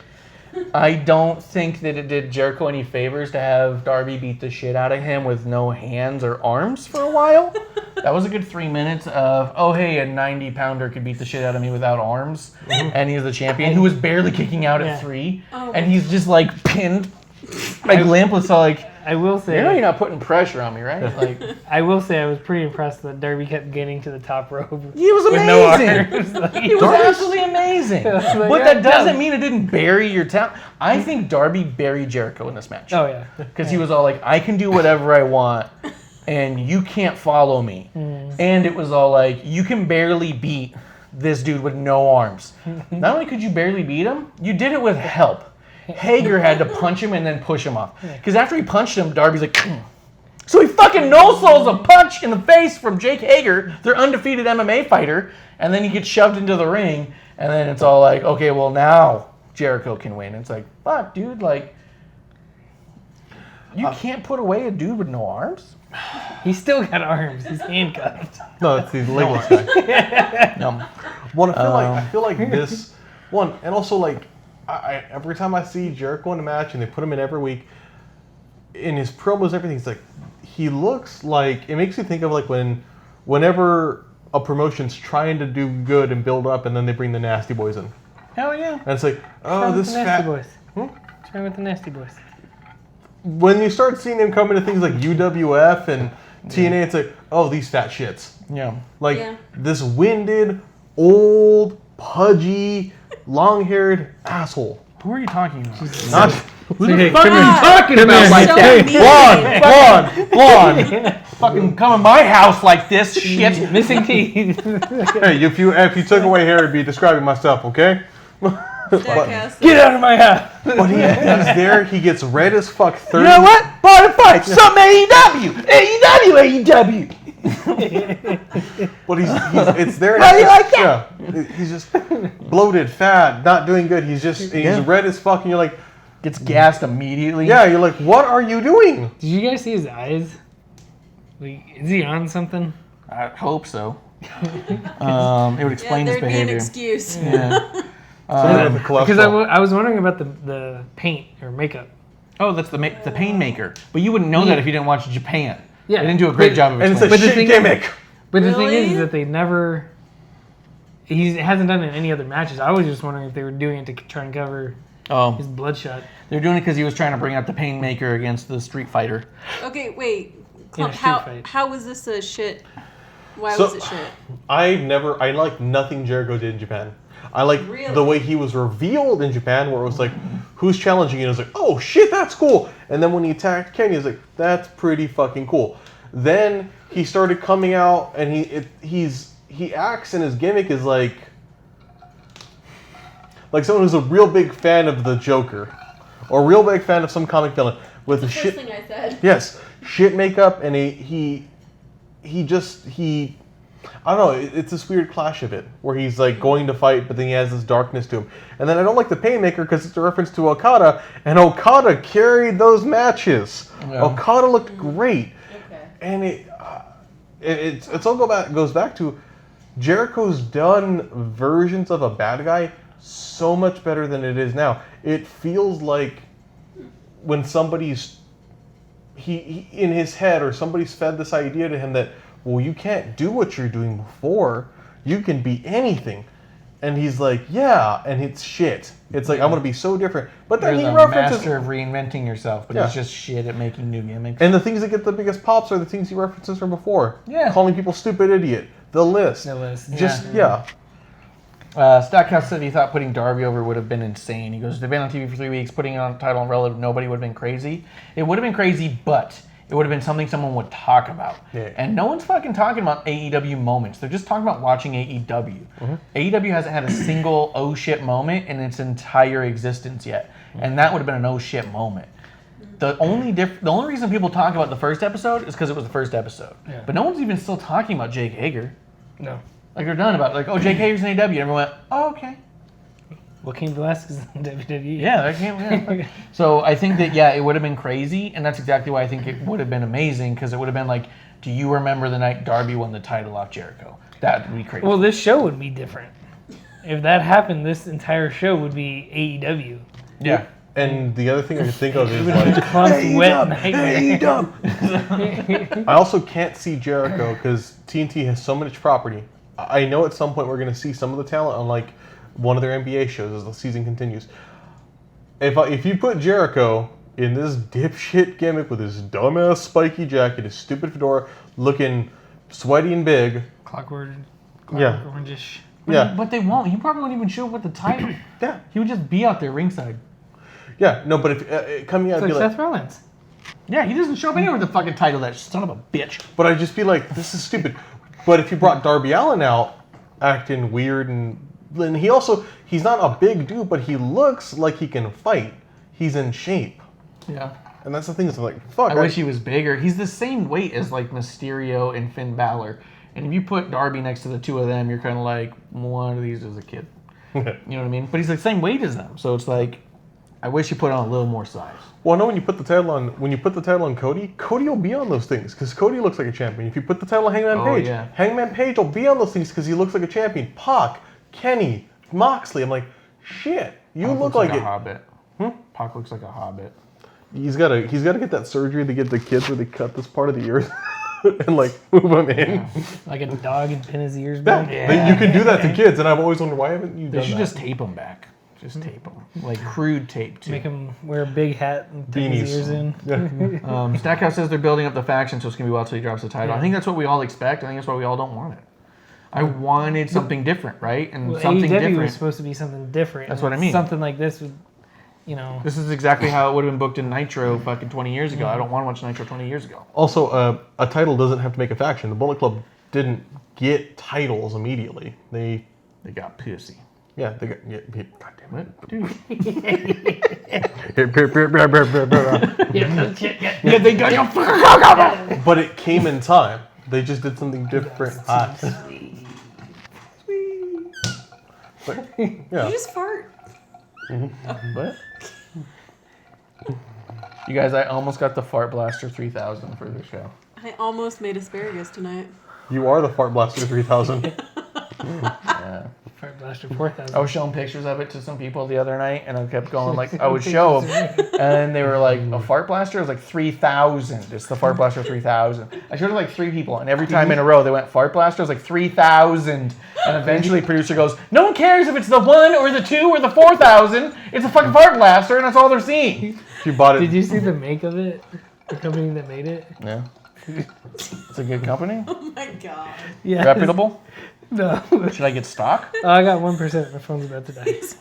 I don't think that it did Jericho any favors to have Darby beat the shit out of him with no hands or arms for a while. That was a good 3 minutes of, oh, hey, a 90-pounder could beat the shit out of me without arms, and he's the champion who was barely kicking out Yeah. at 3, Oh. and he's just, like, pinned, like, limpless, so, like, I will say. you know you're not putting pressure on me, right? Like, I will say I was pretty impressed that Darby kept getting to the top rope he was with no amazing. arms. Like, It was absolutely amazing. Like, But yeah, that doesn't yeah. mean it didn't bury your talent. I think Darby buried Jericho in this match. oh yeah. Because he was all like, I can do whatever I want, and you can't follow me. And it was all like, you can barely beat this dude with no arms. Not only could you barely beat him, you did it with help. Hager had to punch him and then push him off. Because after he punched him, Darby's like, so he fucking no-souls a punch in the face from Jake Hager, their undefeated MMA fighter, and then he gets shoved into the ring, and then it's all like, okay, well now Jericho can win. It's like, fuck, dude, like, you can't put away a dude with no arms? He's still got arms. He's handcuffed. No, it's the legless guy. No. One, I feel like this one, and also like I every time I see Jericho in a match, and they put him in every week, in his promos, everything, it's like he looks like, it makes me think of like whenever a promotion's trying to do good and build up, and then they bring the Nasty Boys in, Hell yeah. and it's like, oh, What's this wrong with the Nasty fat. Boys? Hmm? What's wrong with the Nasty Boys? When you start seeing them come into things like UWF and TNA, it's like, oh, these fat shits. Yeah. Like Yeah. this winded, old, pudgy, long-haired asshole. Who are you talking about? Not Who the Okay, fuck come are you here. talking about here. like So that? mean. blonde. Fucking come in my house like this shit. Missing teeth. Hey, if you took away hair, it'd be describing myself, okay? Jackass. Get out of my house. But he's there. He gets red as fuck. 30. You know what? Bought a fight. Something AEW. AEW. But it's there. How do you like that? Yeah, he's just bloated, fat, not doing good. He's Yeah. red as fuck, and you're like, Gets gassed immediately. yeah, you're like, what are you doing? Did you guys see his eyes? Like, is he on something? I hope so. It would explain Yeah, his there'd be an behavior. excuse. Yeah. The cholesterol. Because I was wondering about the paint or makeup. Oh, that's the pain maker. But you wouldn't know that if you didn't watch Japan. Yeah. They didn't do a great job of and it's a explaining. But the shit thing is- gimmick. But the thing Really? is that they never. He hasn't done it in any other matches. I was just wondering if they were doing it to try and cover Oh, his bloodshot. they're doing it because he was trying to bring out the pain maker against the Street Fighter. Okay, wait. In a street How fight. how was this a shit? Why So- was it shit? I like nothing Jericho did in Japan. I like Really? the way he was revealed in Japan, where it was like, who's challenging you? And it was like, oh shit, that's cool. And then when he attacked Kenny, it was like, that's pretty fucking cool. Then he started coming out, and he acts, and his gimmick is like someone who's a real big fan of the Joker, or a real big fan of some comic villain with the shit. First thing I said. Yes, shit makeup, and he I don't know, it's this weird clash of it, where he's like going to fight, but then he has this darkness to him. And then I don't like the Painmaker because it's a reference to Okada, and Okada carried those matches. Yeah. Okada looked great. Okay. And it all goes back to Jericho's done versions of a bad guy so much better than it is now. It feels like when somebody's he in his head, or somebody's fed this idea to him that, well, you can't do what you're doing before. You can be anything. And he's like, yeah, and it's shit. It's like, I'm going to be so different. But then You're he the references... master of reinventing yourself, but Yeah. he's just shit at making new gimmicks. And the things that get the biggest pops are the things he references from before. Yeah. Calling people stupid idiot. The list. The list, Just, yeah. Stackhouse said he thought putting Darby over would have been insane. He goes, they've been on TV for 3 weeks, putting it on a title on Relative, nobody would have been crazy. It would have been crazy, but it would have been something someone would talk about. Yeah. And no one's fucking talking about AEW moments. They're just talking about watching AEW. AEW hasn't had a single oh shit moment in its entire existence yet. And that would have been an oh shit moment. The only reason people talk about the first episode is because it was the first episode. Yeah. But no one's even still talking about Jake Hager. No. Like they're done about it. Like, oh, Jake Hager's in AEW. And everyone went, oh, okay. What came to last is WWE. Yeah, that came. Yeah. So I think that it would have been crazy, and that's exactly why I think it would have been amazing, because it would have been like, do you remember the night Darby won the title off Jericho? That would be crazy. Well, this show would be different. If that happened, this entire show would be AEW. yeah. And the other thing I can think of is like... Clump, wet nightmare. I also can't see Jericho because TNT has so much property. I know at some point we're going to see some of the talent on like one of their NBA shows as the season continues. If you put Jericho in this dipshit gimmick with his dumbass spiky jacket, his stupid fedora, looking sweaty and big, Clockwork Yeah. Orange-ish. yeah, But they won't. He probably won't even show up with the title. yeah, He would just be out there ringside. yeah. No, but if coming out, It's I'd like be like, Seth Rollins. Yeah, he doesn't show up anywhere with the fucking title. That son of a bitch. but I'd just be like, this is stupid. But if you brought Darby Allin out, acting weird, and he's not a big dude, but he looks like he can fight. He's in shape. Yeah. And that's the thing, is like, fuck. I wish he was bigger. He's the same weight as like Mysterio and Finn Balor. And if you put Darby next to the two of them, you're kind of like, one of these is a kid. You know what I mean? But he's the same weight as them. So it's like, I wish you put on a little more size. Well, no, when you put the title on Cody will be on those things because Cody looks like a champion. If you put the title on Hangman Page, yeah. Hangman Page will be on those things because he looks like a champion. Pac, Kenny, Moxley. I'm like, shit, you Pac look looks like a it. hobbit. Pac looks like a hobbit. He's got to get that surgery to get the kids where they cut this part of the ear and like move them in. Like a dog and pin his ears Yeah, back. you can do that to kids, and I've always wondered why haven't you They done should that? just tape them back. Just tape them. Like crude tape, too. Make him wear a big hat and tuck his Beanies. ears in. Yeah. Stackhouse says they're building up the faction, so it's going to be a while till he drops the title. I think that's what we all expect. I think that's why we all don't want it. I wanted something different, right? And Well, something AEW different. was supposed to be something different. That's and what I mean. Something like this would, you know. This is exactly how it would have been booked in Nitro fucking 20 years ago. I don't want to watch Nitro 20 years ago. Also, a title doesn't have to make a faction. The Bullet Club didn't get titles immediately. They got pussy. God damn it. What? Dude. Yeah, they got But it came in time. They just did something different. But, You yeah. just fart. What? You guys, I almost got the Fart Blaster 3000 for the show. I almost made asparagus tonight. You are the Fart Blaster 3000. Yeah. Fire Blaster 4000. I was showing pictures of it to some people the other night, and I kept going like, I would show them, and they were like, a Fart Blaster? I was like, 3000. It's the Fart Blaster 3000. I showed it like 3 people, and every time in a row they went, Fart Blaster? I was like, 3000. And eventually producer goes, no one cares if it's the 1 or the 2 or the 4000. It's a fucking Fart Blaster, and that's all they're seeing. You bought it. Did you see the make of it? The company that made it? Yeah. It's a good company. Oh my god. Yeah. Reputable. No. Should I get stock? Oh, I got 1%. My phone's about to die. This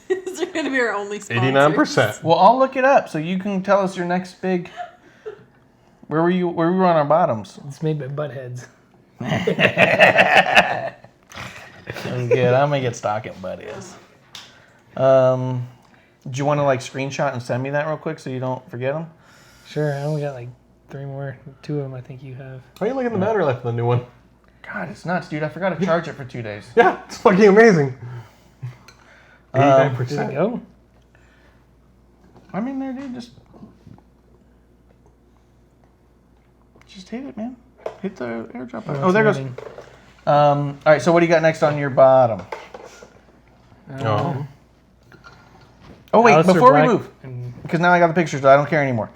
is going to be our only sponsor. 89%. Well, I'll look it up so you can tell us your next big. Where were you? Where were we on our bottoms? It's made by Buttheads. That's good. I'm gonna get stock at Buddies. Do you want to like screenshot and send me that real quick so you don't forget them? Sure, I only got like 3 more. 2 of them I think you have. How are you liking the battery life of the new one? God, it's nuts, dude. I forgot to charge it for 2 days. Yeah, it's fucking amazing. Did 89%. it go? I mean, there, dude, just hit it, man. Hit the airdrop button. Oh, there goes. Loading. All right. So what do you got next on your bottom? Oh. Oh wait, Alistair before Black we move, and- because now I got the pictures, so I don't care anymore.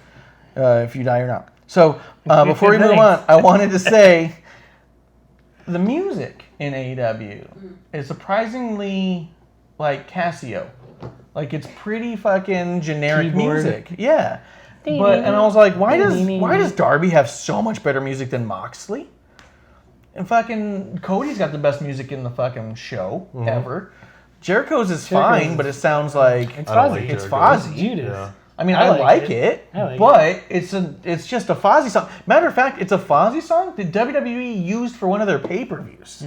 If you die or not. So before we move Thanks. on, I wanted to say the music in AEW is surprisingly like Casio. Like it's pretty fucking generic Keyboard. music. Yeah. But and I was like, why does Darby have so much better music than Moxley? And fucking Cody's got the best music in the fucking show ever. Jericho's is fine, but it sounds like It's I don't fuzzy. like it's Jericho's. Fozzy. Judas. Yeah. I mean, I I like like it. it, I like but it's just a Fozzy song. Matter of fact, it's a Fozzy song that WWE used for one of their pay-per-views.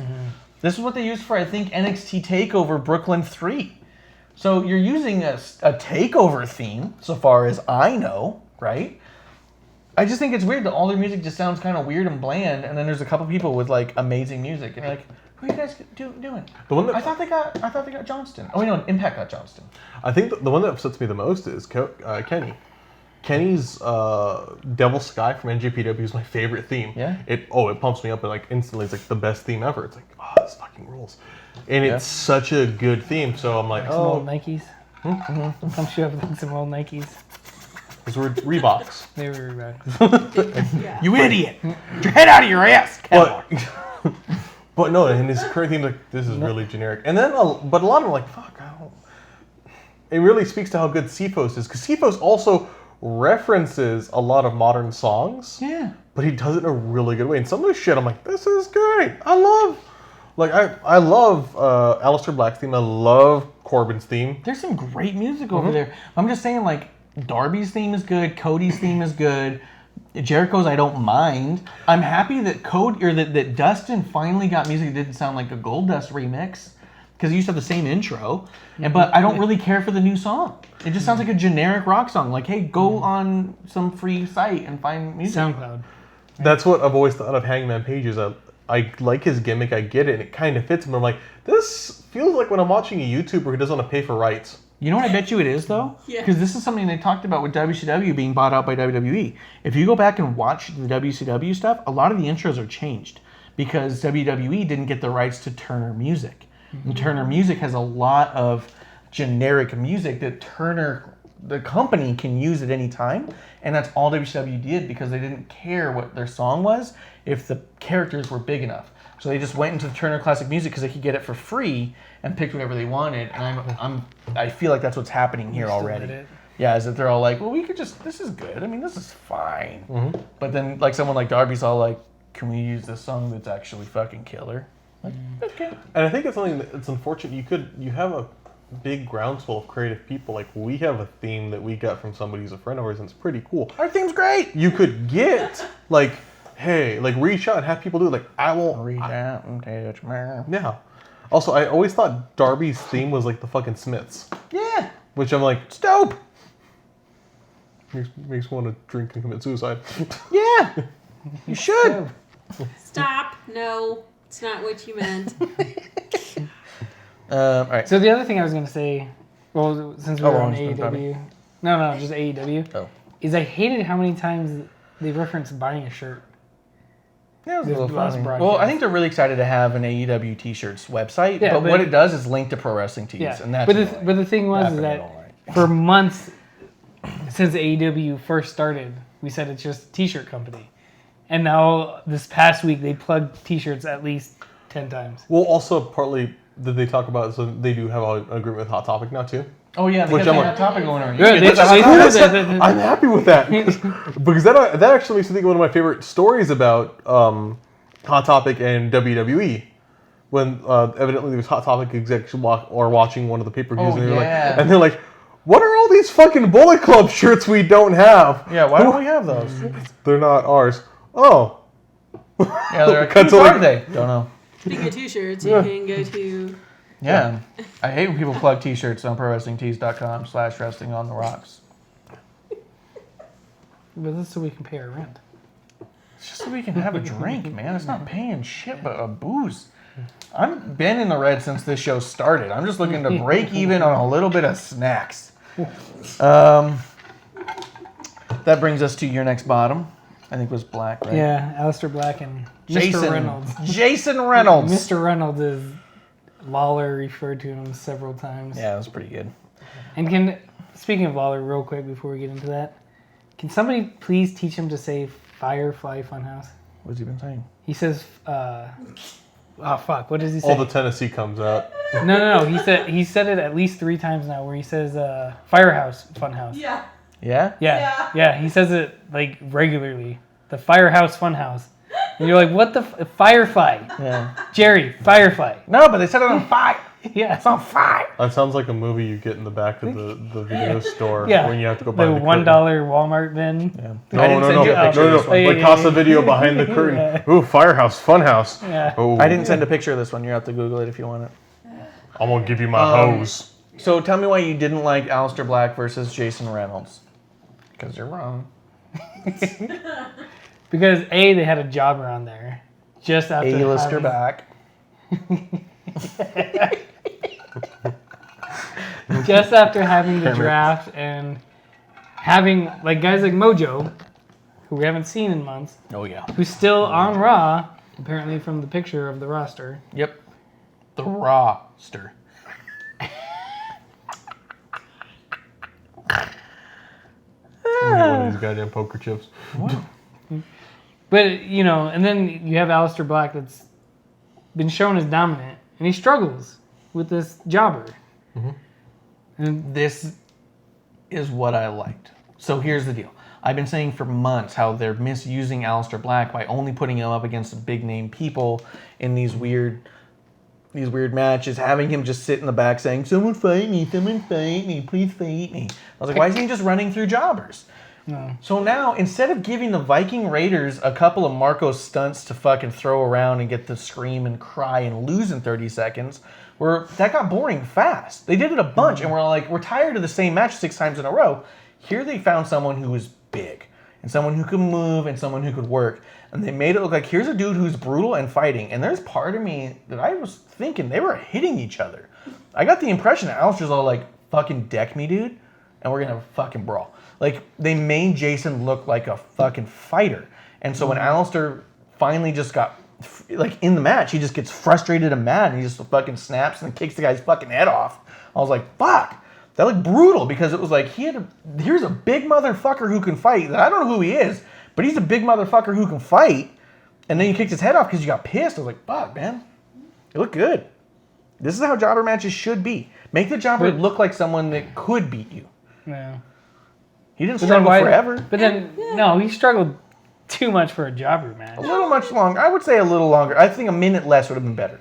This is what they used for, I think, NXT TakeOver Brooklyn 3. So you're using a TakeOver theme, so far as I know, right? I just think it's weird that all their music just sounds kind of weird and bland, and then there's a couple people with like amazing music, and you're like, who are you guys doing? The one that I thought they got Johnston. Oh, wait, no, Impact got Johnston. I think the one that upsets me the most is Kenny. Kenny's Devil Sky from NJPW is my favorite theme. Yeah? It pumps me up and like instantly it's like the best theme ever. It's like, oh, this fucking rules. And Yeah. it's such a good theme. So I'm like, Some old oh, Nikes. Pumps you up with some old Nikes. these were Reeboks. They were Reeboks. Yeah. You idiot! Get your head out of your ass! But but no, and his current theme like this is really generic. And then but a lot of them are like, fuck, I don't. It really speaks to how good Cephos is because Cephos also references a lot of modern songs. Yeah. But he does it in a really good way. And some of this shit, I'm like, this is great. I love Aleister Black's theme. I love Corbin's theme. There's some great music over there. I'm just saying, like, Darby's theme is good. Cody's theme is good. Jericho's, I don't mind. I'm happy that that Dustin finally got music that didn't sound like a Goldust remix. Because he used to have the same intro. But I don't really care for the new song. It just sounds like a generic rock song. Like, hey, go on some free site and find music. SoundCloud. That's what I've always thought of Hangman Page is I like his gimmick, I get it, and it kind of fits him. I'm like, this feels like when I'm watching a YouTuber who doesn't want to pay for rights. You know what I bet you it is, though? Yeah. Because this is something they talked about with WCW being bought out by WWE. If you go back and watch the WCW stuff, a lot of the intros are changed because WWE didn't get the rights to Turner Music. And Turner Music has a lot of generic music that Turner, the company, can use at any time. And that's all WCW did because they didn't care what their song was if the characters were big enough. So they just went into the Turner Classic Music because they could get it for free and picked whatever they wanted. And I feel like that's what's happening here Still already. did it. Yeah, is that they're all like, well, we could just, this is good. I mean, this is fine. But then, like, someone like Darby's all like, can we use this song that's actually fucking killer? Like, okay. And I think it's something that's unfortunate. You have a big groundswell of creative people. Like, we have a theme that we got from somebody who's a friend of ours, and it's pretty cool. Our theme's great. You could get, like, hey, like, reach out and have people do it. Like, I won't. Reach out and touch me. Yeah. Also, I always thought Darby's theme was like the fucking Smiths, Yeah, which I'm like, it's dope. makes me want to drink and commit suicide. Yeah, you should. Stop. No, it's not what you meant. All right. So the other thing I was going to say, well, since we Oh, were on on AEW, no, just AEW, Oh. is I hated how many times they referenced buying a shirt. Yeah, it was a There's little less funny. broadcast. Well, I think they're really excited to have an AEW T-shirts website, Yeah, but but- what it does is link to pro wrestling tees, Yeah, and that's but annoying. the thing was That's is that annoying. for months since AEW first started, we said it's just a T-shirt company, and now this past week they plugged T-shirts at least 10 times. Well, also partly that they talk about, so they do have an agreement with Hot Topic now too. Oh yeah, they Which got I'm that like- topic going on. Yeah, You they- get that- they- I'm happy with that because that actually makes me think of one of my favorite stories about Hot Topic and WWE. When evidently there was Hot Topic execs watching one of the pay-per-views Oh, and, yeah. and they're like, what are all the these fucking Bullet Club shirts we don't have? Yeah, why don't we have those? They're not ours. Oh. Yeah, they're like, Cut whose to, are like- they? Don't know. Speaking of t-shirts, Yeah. you can go to Yeah. I hate when people plug t-shirts on prowrestlingtees.com/wrestling on the rocks. But that's so we can pay our rent. It's just so we can have a drink, man. It's not paying shit but a booze. I've been in the red since this show started. I'm just looking to break even on a little bit of snacks. That brings us to your next bottom. I think it was Black, right? Yeah, Aleister Black and Jason Mr. Reynolds. Jason Reynolds. Mr. Reynolds is Lawler referred to him several times. Yeah, that was pretty good. And speaking of Lawler, real quick before we get into that, can somebody please teach him to say Firefly Funhouse? What's he been saying? He says, oh fuck, what does he say? All the Tennessee comes out. No. He said it at least 3 times now, where he says Firehouse Funhouse. yeah. Yeah? Yeah. He says it like regularly. The Firehouse Funhouse. And you're like, what the Firefly? Yeah. Jerry, Firefly. No, but they set it on fire. Yeah. It's on fire. That sounds like a movie you get in the back of the video store Yeah. when you have to go The behind the $1 curtain. Walmart bin. Yeah. I didn't send you a picture of this one. Like Casa Video behind the curtain. Yeah. Ooh, Firehouse, Funhouse. Yeah. Oh, I didn't send a picture of this one. You have to Google it if you want it. I'm gonna give you my hose. So tell me why you didn't like Aleister Black versus Jason Reynolds. Because you're wrong. Because A, they had a jobber on there. Just after A-lister having- back. Just after having the draft and having like guys like Mojo, who we haven't seen in months, Oh, yeah. who's still on Raw, apparently from the picture of the roster. Yep. The roster. One of these goddamn poker chips. But, and then you have Aleister Black that's been shown as dominant, and he struggles with this jobber. And This is what I liked. So here's the deal. I've been saying for months how they're misusing Aleister Black by only putting him up against big name people in these weird matches, having him just sit in the back saying, someone fight me, please fight me. I was like, why isn't he just running through jobbers? No. So now, instead of giving the Viking Raiders a couple of Marco stunts to fucking throw around and get to scream and cry and lose in 30 seconds, that got boring fast. They did it a bunch, and we're tired of the same match 6 times in a row. Here they found someone who was big, and someone who could move, and someone who could work. And they made it look like, here's a dude who's brutal and fighting. And there's part of me that I was thinking they were hitting each other. I got the impression that Aleister's all like, fucking deck me, dude, and we're gonna have a fucking brawl. Like, they made Jason look like a fucking fighter. And so when Aleister finally just got, like, in the match, he just gets frustrated and mad, and he just fucking snaps and kicks the guy's fucking head off. I was like, fuck. That looked brutal, because it was like, here's a big motherfucker who can fight, that I don't know who he is, but he's a big motherfucker who can fight, and then you kicked his head off because you got pissed. I was like, fuck, man. It looked good. This is how jobber matches should be. Make the jobber look like someone that could beat you. Yeah. He didn't But struggle forever. But then, no, he struggled too much for a jobber match. A little much longer. I would say a little longer. I think a minute less would have been better.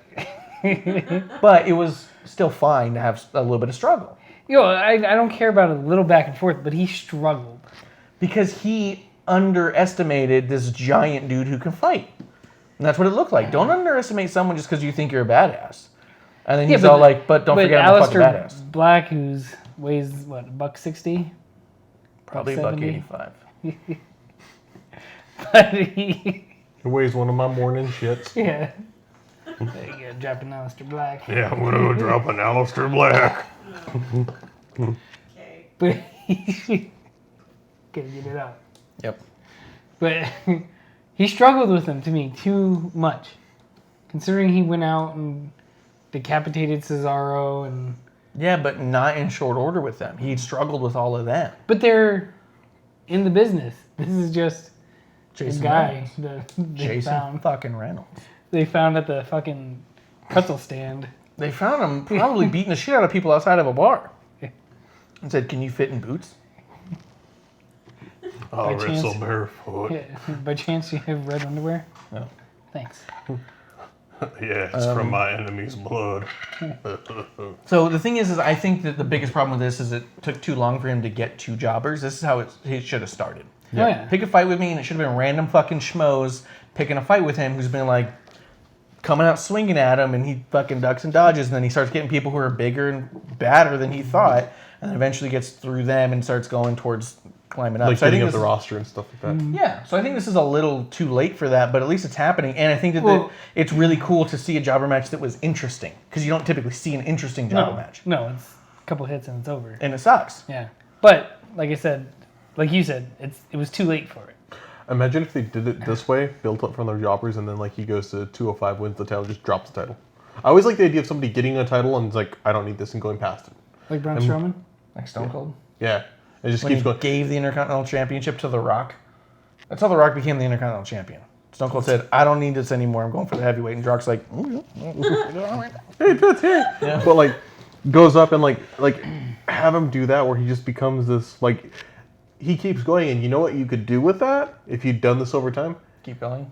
But it was still fine to have a little bit of struggle. I don't care about a little back and forth, but he struggled. Because he underestimated this giant dude who can fight. And that's what it looked like. Don't underestimate someone just because you think you're a badass. And then he's all like, but don't forget I'm a fucking Aleister badass. Black, who's weighs what, $160? Probably $170. $185. But he, It weighs one of my morning shits. yeah. There you go, dropping Aleister Black. Yeah, I'm gonna go drop an Aleister Black. But he gotta get it out. Yep. But he struggled with him to me too much, considering he went out and decapitated Cesaro and. Yeah, but not in short order with them. He struggled with all of them. But they're in the business. This is just Jason a guy Reynolds. that Jason fucking Reynolds. they found at the fucking pretzel stand. They found him probably beating the shit out of people outside of a bar. And said, can you fit in boots? I'll By wrestle chance. barefoot. Yeah. By chance, you have red underwear? No. Thanks. Yeah, it's from my enemy's blood. So the thing is I think that the biggest problem with this is it took too long for him to get 2 jobbers. This is how it should have started. Oh, yeah. Pick a fight with me, and it should have been random fucking schmoes picking a fight with him who's been like coming out swinging at him, and he fucking ducks and dodges, and then he starts getting people who are bigger and badder than he thought, and then eventually gets through them and starts going towards climbing up. Like So I getting think up the this- roster and stuff like that. Yeah, so I think this is a little too late for that, but at least it's happening, and I think that it's really cool to see a jobber match that was interesting, because you don't typically see an interesting jobber match, No, it's a couple hits and it's over. and it sucks. Yeah. But like I said, like you said, it was too late for it. Imagine if they did it this way, built up from their jobbers, and then like he goes to 205, wins the title, just drops the title. I always like the idea of somebody getting a title and it's like, I don't need this, and going past it. Like Braun Strowman? Like Stone Cold. Yeah. It just When keeps he going. gave the Intercontinental Championship to The Rock. That's how The Rock became the Intercontinental Champion. Stone Cold said, I don't need this anymore, I'm going for the heavyweight, and Rock's like, Hey, that's it. Yeah. But like goes up and like have him do that where he just becomes this like he keeps going, and you know what you could do with that if you'd done this over time? keep going.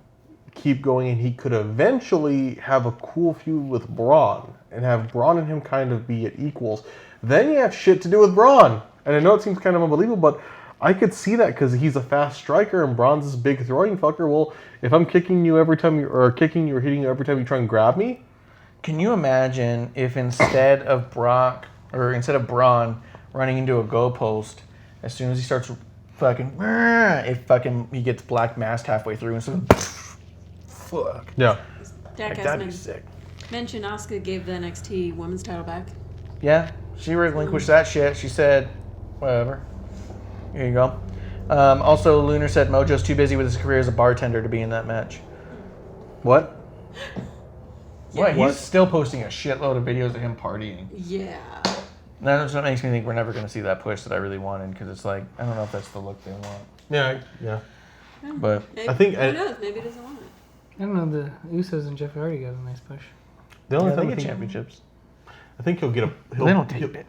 Keep going, and he could eventually have a cool feud with Braun and have Braun and him kind of be at equals. Then you have shit to do with Braun. And I know it seems kind of unbelievable, but I could see that because he's a fast striker and Braun's this big throwing fucker. Well, if I'm kicking you every time or kicking you or hitting you every time you try and grab me, Can you imagine if instead of Braun running into a goalpost, as soon as he starts fucking, he gets black masked halfway through and so fuck. yeah. Dak Like, has that'd be sick. mentioned Asuka gave the NXT Women's title back. Yeah, she relinquished that shit. She said, whatever. Here you go. Also, Lunar said Mojo's too busy with his career as a bartender to be in that match. What? What? What? He's still posting a shitload of videos of him partying. Yeah. That's what makes me think we're never going to see that push that I really wanted, because it's like, I don't know if that's the look they want. Yeah, yeah. But Maybe, I think who I- knows? Maybe he doesn't want it. I don't know, the Usos and Jeff Hardy got a nice push. The only yeah, they time get championships. I think he'll get a They don't take it.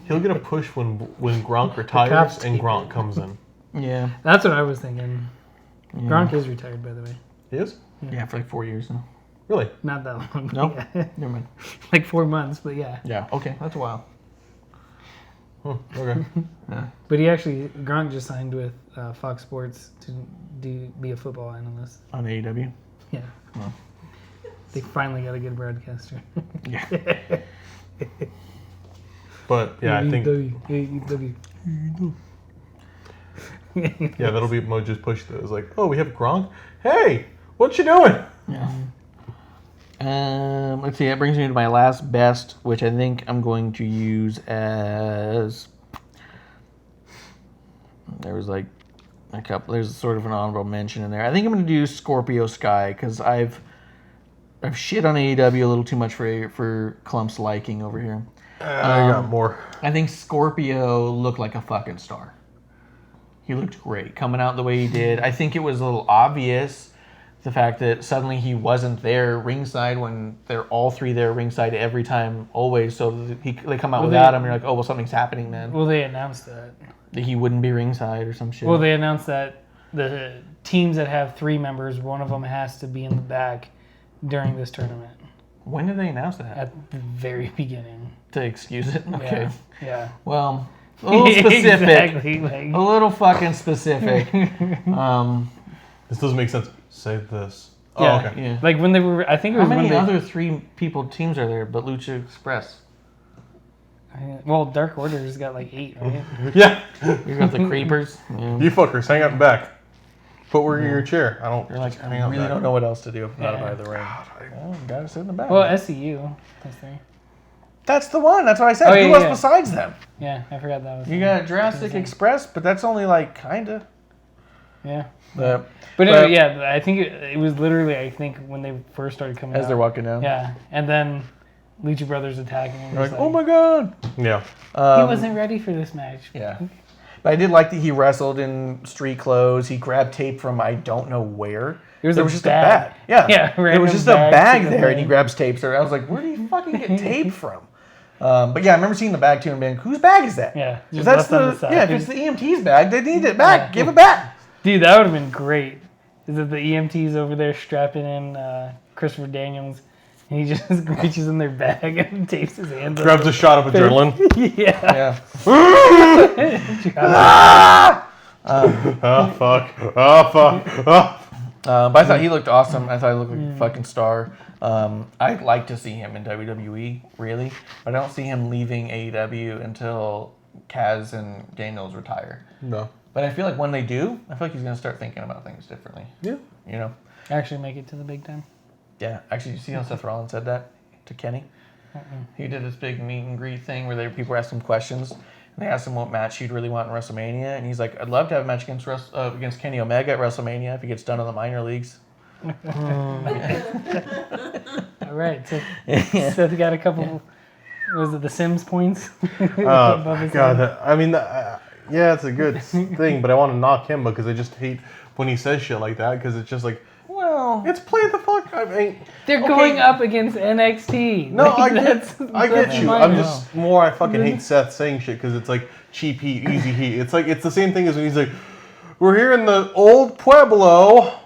he'll get a push when Gronk retires cops and take Gronk it. comes in. Yeah. That's what I was thinking. Yeah. Gronk is retired, by the way. He is? Yeah, for like 4 years now. Really? Not that long. No? Yeah. Never mind. Like 4 months, but yeah. Yeah, okay, that's a while. Okay. Yeah. But he actually, Gronk just signed with Fox Sports to be a football analyst. On AEW? Yeah. Oh. They finally got a good broadcaster. Yeah. But yeah, I think AEW. yeah, that'll be Mojo's push though. It's like, oh, we have Gronk. Hey, what you doing? Yeah. Let's see. That brings me to my last best, which I think I'm going to use as. There was like a couple. There's sort of an honorable mention in there. I think I'm going to do Scorpio Sky because I've shit on AEW a little too much for Clump's liking over here. I got more. I think Scorpio looked like a fucking star. He looked great coming out the way he did. I think it was a little obvious the fact that suddenly he wasn't there ringside when they're all three there ringside every time, always. So they come out Well, without they- him. You're like, oh, well, something's happening then. Well, they announced that. That he wouldn't be ringside or some shit. Well, they announced that the teams that have 3 members, one of them has to be in the back during this tournament When did they announce that? at the very beginning. To excuse it? Okay. Yeah. Well, a little specific. Exactly. Like, A little fucking specific. This doesn't make sense. Say this. Yeah. Oh, okay. Yeah. like when they were, I think it How was when many they. other 3 people teams are there but Lucha Express? Well, Dark Order's got like 8, right? Yeah. You got the Creepers. Yeah. You fuckers, hang out in back. Footwork in your chair. I don't. You're like, just I hang out really back. don't know what else to do if not Yeah. by the ring. Oh, gotta sit in the back. Well, SCU. That's 3. That's the one. That's what I said. Oh, Who yeah, else yeah. besides them? Yeah, I forgot that was. You got Jurassic Express, but that's only like kinda. Yeah. But But anyway, yeah, I think it was literally, I think, when they first started coming as out. they're walking down, Yeah, and then Lucha Brothers attacking him. you're like, Just oh my god. Yeah. He wasn't ready for this match. Yeah. But I did like that he wrestled in street clothes. He grabbed tape from I don't know where. It was There a was just bag. a bag. Yeah. Yeah, There random was just a bag bag to the there, and he thing. grabs tapes. I was like, where do you fucking get tape from? But yeah, I remember seeing the bag too and being, whose bag is that? Yeah, If just that's left on the, the side. yeah, if it's the EMT's bag, they need it back. Yeah. Give it back. Dude, that would have been great. Is it the EMTs over there strapping in Christopher Daniels, And he just reaches in their bag and tapes his hands. Grabs a shot of adrenaline. Yeah. Yeah. Oh fuck! Oh fuck! Oh. But I thought he looked awesome. I thought he looked like a fucking star. I'd like to see him in WWE, really. But I don't see him leaving AEW until Kaz and Daniels retire. No. But I feel like when they do, I feel like he's going to start thinking about things differently. Yeah. You know? Actually make it to the big time. Yeah. Actually, you see how Seth Rollins said that to Kenny? He did this big meet and greet thing where people were asking him questions. And they asked him what match he'd really want in WrestleMania. And he's like, I'd love to have a match against Kenny Omega at WrestleMania if he gets done in the minor leagues. All right. So Seth got a couple, was it the Sims points? God, yeah, it's a good thing, but I want to knock him because I just hate when he says shit like that because it's just like, Well, it's play the fuck. I mean, They're okay. going up against NXT. No, Like, I get you. fine. I'm just more. I fucking hate Seth saying shit because it's like cheap heat, easy heat. It's like it's the same thing as when he's like, "We're here in the old Pueblo."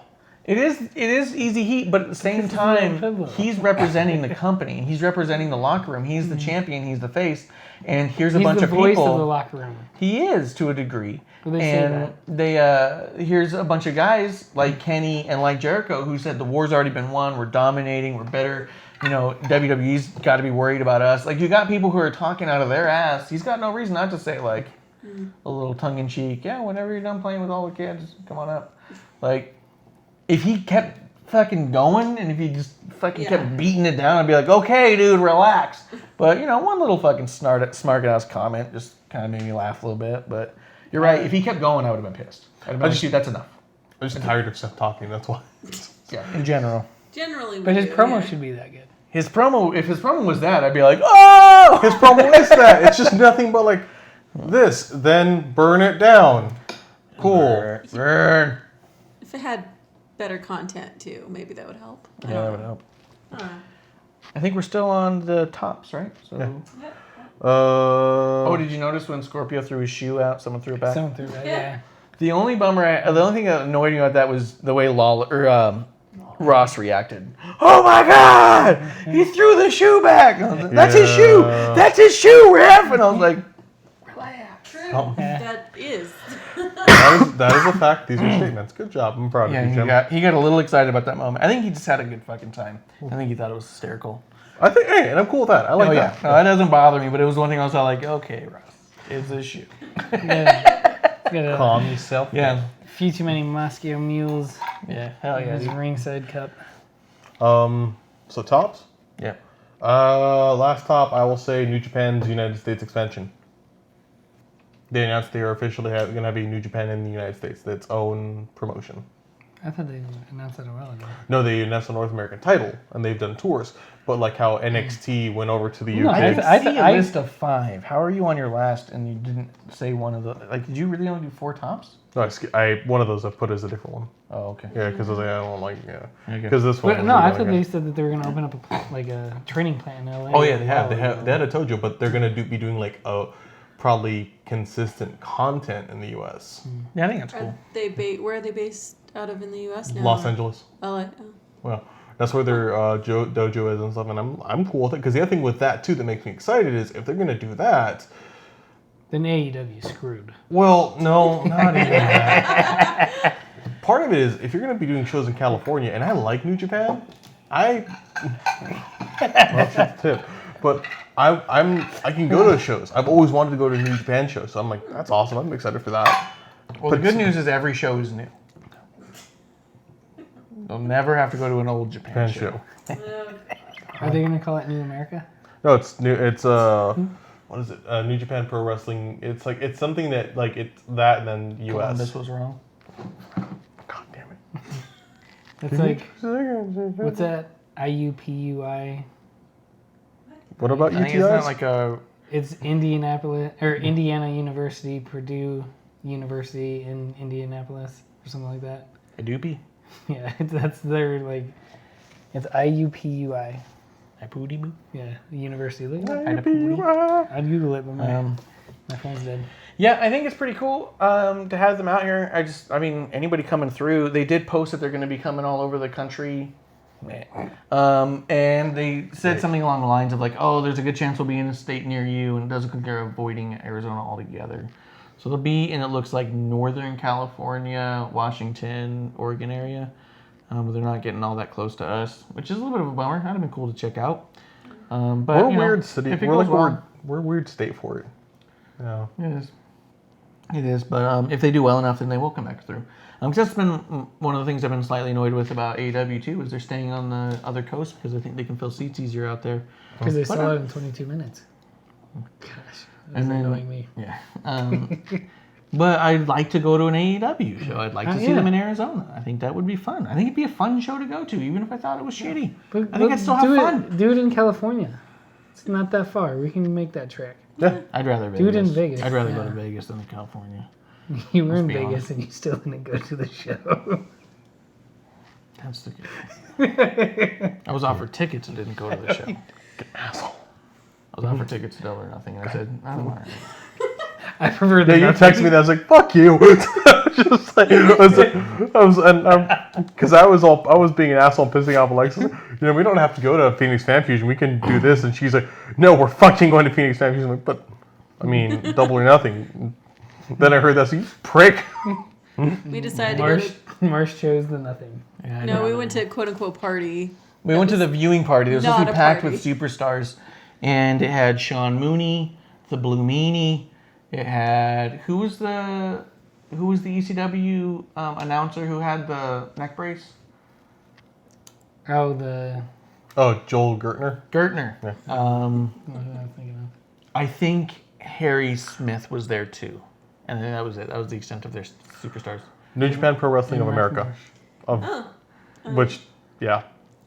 it is easy heat, but at the same time, he's representing the company. He's representing the locker room. He's the champion. He's the face. And here's a He's bunch the of voice people. of the locker room. He is to a degree. Well, they say And here's a bunch of guys like Kenny and like Jericho who said the war's already been won. We're dominating. We're better. You know, WWE's got to be worried about us. Like, you got people who are talking out of their ass. He's got no reason not to say, like, a little tongue in cheek. Yeah, whenever you're done playing with all the kids, come on up. Like, if he kept fucking going and if he just fucking kept beating it down, I'd be like, okay, dude, relax. But, you know, one little fucking smart ass comment just kind of made me laugh a little bit. But you're right. If he kept going, I would have been pissed. I'd have been like, dude, that's enough. I'm just tired of Seth talking. That's why. Yeah, in general. Generally, But his do, promo yeah. should be that good. If his promo was that, I'd be like, oh! His promo is that. It's just nothing but like this. Then burn it down. Cool. Burn. If it had better content too, maybe that would help. I Yeah, don't that would know. help. I don't know. I think we're still on the tops, right? So. Oh, Did you notice when Scorpio threw his shoe out, someone threw it back? Someone threw that, yeah. The only thing that annoyed me about that was the way Ross reacted. Oh my God! He threw the shoe back. I was like, that's his shoe. That's his shoe, ref. And I was like, relax. Oh. That is. that is a fact. These are statements. Good job. I'm proud Yeah, of you, Jim. he got a little excited about that moment. I think he just had a good fucking time. I think he thought it was hysterical. I think, hey, and I'm cool with that. I like Oh that. yeah, no, that doesn't bother me. But it was one thing I was like, okay, Ross, it's his shoe. Got a Calm yourself. Yeah, few too many Moscow mules yeah, hell in yeah, his dude. ringside cup. So tops. Yeah. Last top, I will say New Japan's United States expansion. They announced they are officially going to have a New Japan in the United States, its own promotion. I thought they announced that a while ago. No, they announced the North American title, and they've done tours. But like how NXT went over to the No, UK. I can I see th- a I- list of 5. How are you on your last and you didn't say one of the... Like, did you really only do 4 tops? No, one of those I put as a different one. Oh, okay. Yeah, because I was like, I don't like, yeah. Okay. Because this one. But was no, I really thought good. they said that they were going to open up a training plant in LA. Oh yeah, they have. They had a Tojo, but they're gonna be doing like a probably consistent content in the U.S. Yeah, I think that's Are cool. they where are they based out of in the U.S. now? Los Angeles. LA. Oh. Well, that's where their dojo is and stuff, and I'm cool with it. Because the other thing with that too that makes me excited is if they're gonna do that. Then AEW screwed. Well, no, not even that. Part of it is if you're gonna be doing shows in California, and I like New Japan, well, that's just a tip. But I can go to shows. I've always wanted to go to New Japan shows, so I'm like, that's awesome. I'm excited for that. Well, the good news is every show is new. They'll never have to go to an old Japan Japan show. show. Are they going to call it New America? No, it's new. It's what is it? New Japan Pro Wrestling. It's like it's something that like it's that and then U.S. This was wrong. God damn it. It's like, what's that? IUPUI. What about I think it's not UTIs? like a... It's Indianapolis, or Indiana University, Purdue University in Indianapolis, or something like that. A doopy? Yeah, that's their, like, it's IUPUI. A pooty boo? Yeah, the university. Look, I'd Google it, but Um, my phone's dead. Yeah, I think it's pretty cool to have them out here. I mean, anybody coming through, they did post that they're going to be coming all over the country And they said something along the lines of like, oh, there's a good chance we'll be in a state near you, and it doesn't think they're avoiding Arizona altogether. So they'll be in, it looks like, Northern California, Washington, Oregon area. But they're not getting all that close to us, which is a little bit of a bummer. That'd have been cool to check out. But We're a you know, weird city. if it We're goes like well, we're a weird state for it. Yeah. it is. It is, but if they do well enough, then they will come back through. That's been one of the things I've been slightly annoyed with about AEW too, is they're staying on the other coast because I think they can fill seats easier out there. Because they sell Whatever. it in 22 minutes. Gosh, that's And then- annoying me. Yeah. But I'd like to go to an AEW show. I'd like to see yeah. them in Arizona. I think that would be fun. I think it'd be a fun show to go to, even if I thought it was shitty. But, I think I'd still have do fun. Do it in California. It's not that far. We can make that trek. Yeah. I'd rather Do Vegas. it in Vegas, I'd rather go yeah. to Vegas than to California. You were Let's in be Vegas honest. and you still didn't go to the show. That's the good. I was offered tickets and didn't go to the show. Asshole. I was offered tickets to Double or Nothing, and I said, I'm all right. I prefer the Yeah, you nothing. texted me that I was like, "Fuck you." Just like, because I was being an asshole, and pissing off Alexis. You know, we don't have to go to Phoenix Fan Fusion. We can do this, and she's like, "No, we're fucking going to Phoenix Fan Fusion." I'm like, but I mean, Double or Nothing. Then I heard that, so you prick. We decided to go Marsh, Marsh chose the nothing. Yeah, to. No, we went to a quote unquote party. We went to the viewing party. It was supposed to Not be a packed party. with superstars, and it had Sean Mooney, the Blue Meanie. It had who was the ECW announcer who had the neck brace? Oh, the... Oh, Joel Gertner. Gertner. Yeah. What am I thinking of? I think Harry Smith was there too, and then that was it. That was the extent of their superstars. New Japan Pro Wrestling of Mark America. Marsh. Which, yeah.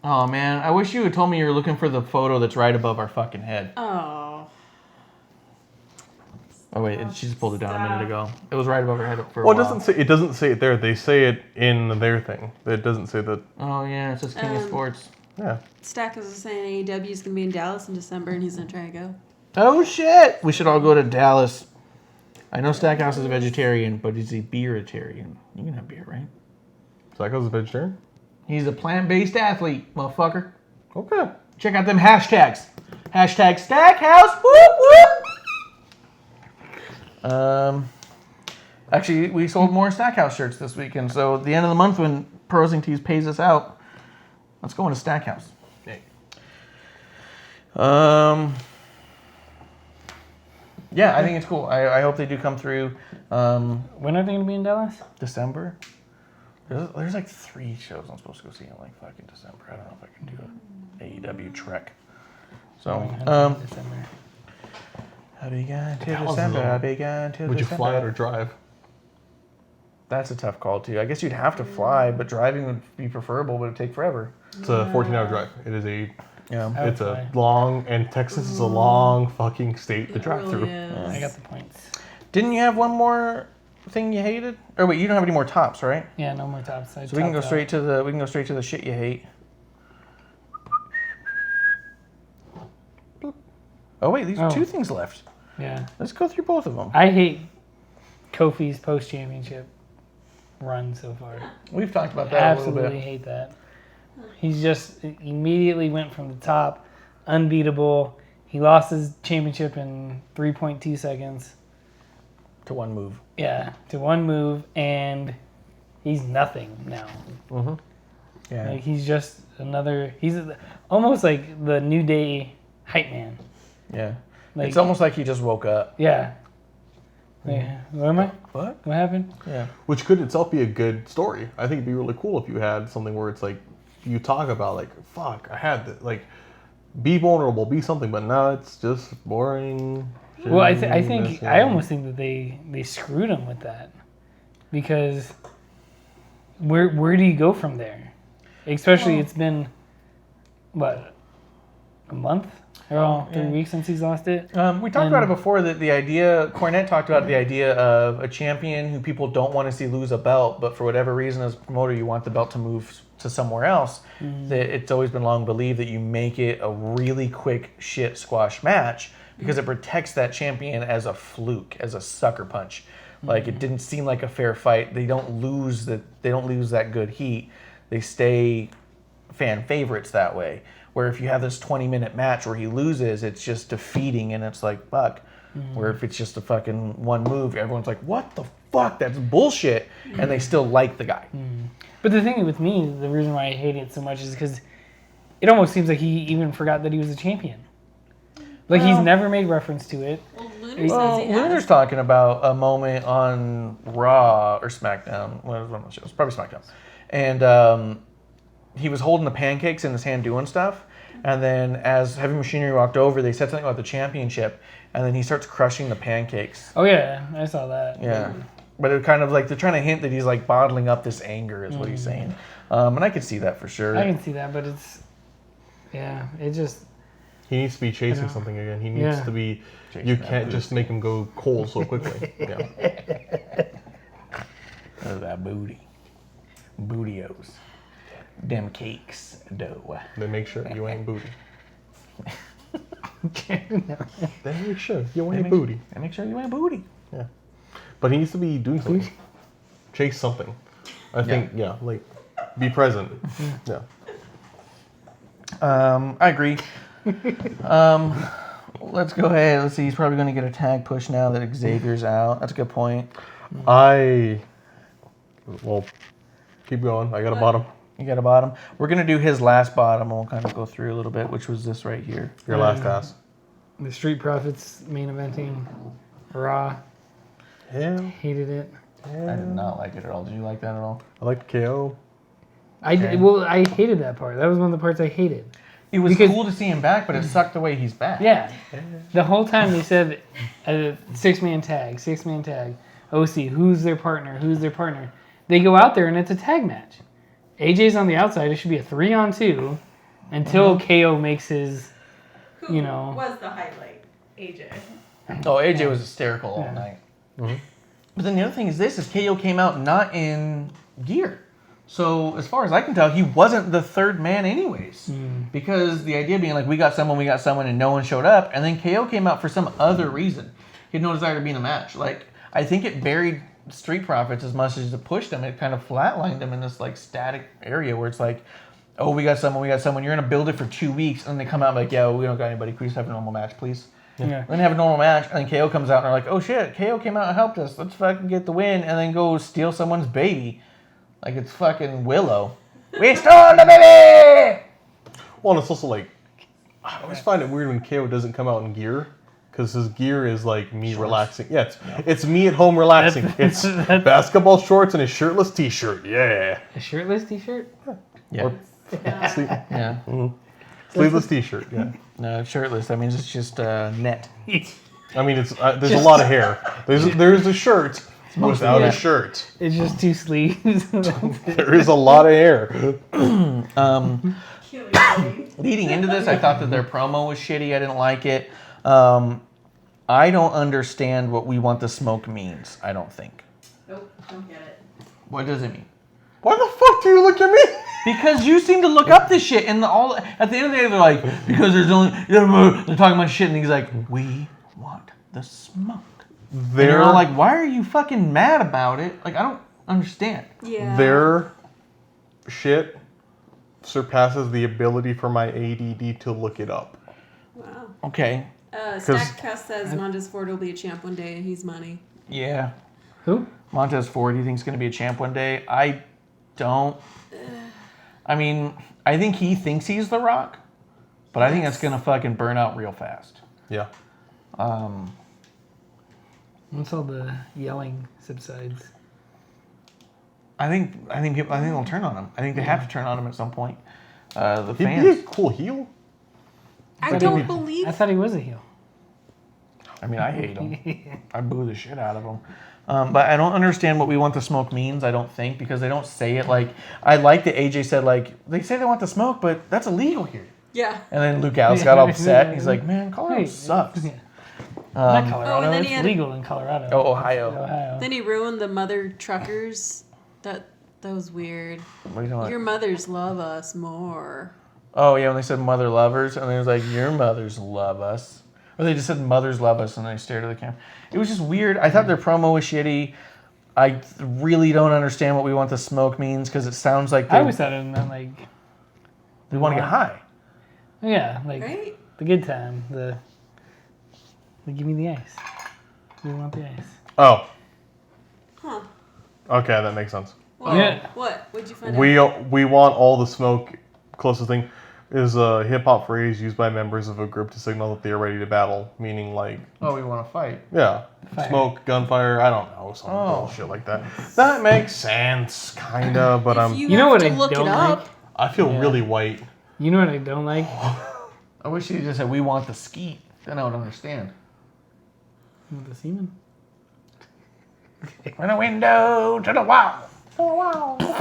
Oh man, I wish you had told me you were looking for the photo that's right above our fucking head. Oh. Oh wait, she just pulled it down a minute ago. It was right above her head for a Well, while. it doesn't say it there. They say it in their thing. It doesn't say that. Oh yeah, it says King of Um, Sports. Yeah. Stack was saying AEW is going to be in Dallas in December and he's going to try to go. Oh shit! We should all go to Dallas. I know Stackhouse is a vegetarian, but he's a beeritarian. You can have beer, right? Psycho's a vegetarian? He's a plant-based athlete, motherfucker. Okay. Check out them hashtags. Hashtag Stackhouse. Whoop whoop. Actually, we sold more Stackhouse shirts this weekend. So at the end of the month, when Prosing Tees pays us out, let's go into Stackhouse. Yeah, I think it's cool. I hope they do come through. When are they going to be in Dallas? December. There's like 3 shows I'm supposed to go see in like fucking December. I don't know if I can do an AEW trek. So, December. I'll be gone till How's December. the- I'll be gone till Would you December. fly out or drive? That's a tough call too. I guess you'd have to fly, but driving would be preferable, but it'd take forever. It's a 14-hour drive. It is a. Yeah. I would It's a fly. long, and Texas is a long fucking state to It drive really through. is. I got the points. Didn't you have one more thing you hated? Or wait, you don't have any more tops, right? Yeah, no more tops. So we can go straight to the shit you hate. Oh wait, these are Oh. 2 things left. Yeah. Let's go through both of them. I hate Kofi's post-championship run so far. We've talked about that a little Absolutely bit. hate that. He's just immediately went from the top, unbeatable. He lost his championship in 3.2 seconds. To one move. Yeah, to one move, and he's nothing now. Yeah. Like he's just another. He's almost like the New Day hype man. Yeah. Like, It's almost like he just woke up. yeah. Yeah. What am I? What? What happened? Yeah. Which could itself be a good story. I think it'd be really cool if you had something where it's like you talk about like, fuck, I had that. Like, be vulnerable, be something, but now it's just boring. Well, I shitty, think messy. I almost think that they screwed him with that, because where do you go from there? Especially it's been what, a month or 3 weeks since he's lost it. We talked about it before, that the idea, Cornette talked about the idea of a champion who people don't want to see lose a belt, but for whatever reason as a promoter you want the belt to move to somewhere else. That it's always been long believed that you make it a really quick shit squash match because it protects that champion as a fluke, as a sucker punch. Like it didn't seem like a fair fight. They don't lose that good heat. They stay fan favorites that way. Where if you have this 20-minute match where he loses, it's just defeating and it's like, fuck. Where if it's just a fucking one move, everyone's like, what the fuck? That's bullshit. And they still like the guy. But the thing with me, the reason why I hate it so much is because it almost seems like he even forgot that he was a champion. Like, he's never made reference to it. Well, Lunar Well, says he Lunar's has. talking about a moment on Raw or SmackDown. One of the shows, probably SmackDown. And he was holding the pancakes in his hand doing stuff. And then as Heavy Machinery walked over, they said something about the championship. And then he starts crushing the pancakes. Oh, yeah, I saw that. Yeah. But it kind of like, they're trying to hint that he's like bottling up this anger is what he's saying. And I could see that for sure. I can see that, but it's... Yeah, it just... He needs to be chasing know. something again. He needs Yeah. to be. Chasing You that can't booty. just make him go cold so quickly. Yeah. Oh, that booty. Bootios. Them cakes, dough. Then make sure you ain't booty. Then make sure you ain't booty. And make sure you ain't booty. But he needs to be doing something. Chase something. I think, like, be present. Yeah. I agree. Let's go ahead. Let's see. He's probably going to get a tag push now that Xavier's out. That's a good point. Well, keep going. I got a bottom. You got a bottom. We're going to do his last bottom. We'll kind of go through a little bit, which was this right here. Your last ass. The Street Profits main eventing. Raw. Yeah. Hated it. I did not like it at all. Did you like that at all? I like KO. I hated that part. That was one of the parts I hated. It was Because- cool to see him back, but it sucked the way he's back. Yeah. The whole time they said six-man tag. OC, who's their partner? They go out there and it's a tag match. AJ's on the outside. It should be a 3-on-2 until KO makes his, Who you know. was the highlight? AJ. Oh, AJ was hysterical all night. Mm-hmm. But then the other thing is this, is KO came out not in gear. So as far as I can tell, he wasn't the third man anyways. Because the idea being like, we got someone, and no one showed up. And then KO came out for some other reason. He had no desire to be in the match. Like, I think it buried Street Profits as much as it pushed them. It kind of flatlined them in this like static area where it's like, oh, we got someone. You're going to build it for 2 weeks. And then they come out like, yeah, well, we don't got anybody. Can we just have a normal match, please? Yeah. Then have a normal match, and then KO comes out, and they're like, oh shit, KO came out and helped us. Let's fucking get the win, and then go steal someone's baby. Like it's fucking Willow. We stole the baby! Well, and it's also like, I always find it weird when KO doesn't come out in gear. Because his gear is like me relaxing. Yeah, it's me at home relaxing. It's basketball shorts and a shirtless t-shirt. Yeah. A shirtless t-shirt? Yeah. Or Yeah. sleeveless t-shirt. Yeah. No, shirtless. That means it's just net. I mean, it's there's a lot of hair. There's a shirt without yeah. a shirt. It's just 2 sleeves. There is a lot of hair. Leading into this, I thought that their promo was shitty. I didn't like it. I don't understand what we want the smoke means. I don't think. Nope, don't get it. What does it mean? Why the fuck do you look at me? Because you seem to look up this shit, and at the end of the day, they're like, because there's only, they're talking about shit, and he's like, we want the smoke. And they're all like, why are you fucking mad about it? Like, I don't understand. Yeah. Their shit surpasses the ability for my ADD to look it up. Wow. Okay. Stackcast says Montez Ford will be a champ one day, and he's money. Yeah. Who? Montez Ford, you think he's going to be a champ one day? I don't. I mean, I think he thinks he's The Rock, but I think that's going to fucking burn out real fast. Yeah. Once all the yelling subsides. I think they'll turn on him. I think they have to turn on him at some point. The He'd be fans. a cool heel. I don't believe. I thought he was a heel. I mean, I hate him. I boo the shit out of him. But I don't understand what we want the smoke means, I don't think, because they don't say it like... I like that AJ said, like, they say they want the smoke, but that's illegal here. Yeah. And then Luke Gallows got upset, and he's like, man, Colorado sucks. Yeah. Not Colorado. and then he it's had- legal in Colorado. Oh, Ohio. Ohio. Then he ruined the mother truckers. That was weird. What are you talking Your about? mothers love us more. Oh, yeah, when they said mother lovers, and then it was like, your mothers love us. Or they just said mothers love us, and they stared at the camera. It was just weird. I thought their promo was shitty. I really don't understand what we want the smoke means, because it sounds like I always thought it meant like We want to get high. Yeah, like Right? the good time. The give me the ice. We want the ice. Oh, Huh. okay, that makes sense. Well, Yeah. What? What'd you find We out? we want all the smoke. Closest thing is a hip hop phrase used by members of a group to signal that they are ready to battle. Meaning, like, Oh, we want to fight. yeah, Fire. smoke, gunfire. I don't know, some Oh. bullshit like that. That makes sense, kinda. But If I'm. you You know have what to I look don't it like? up. I feel Yeah. really white. You know what I don't like? I wish you just said we want the skeet. Then I would understand. The semen. From the window to the wall.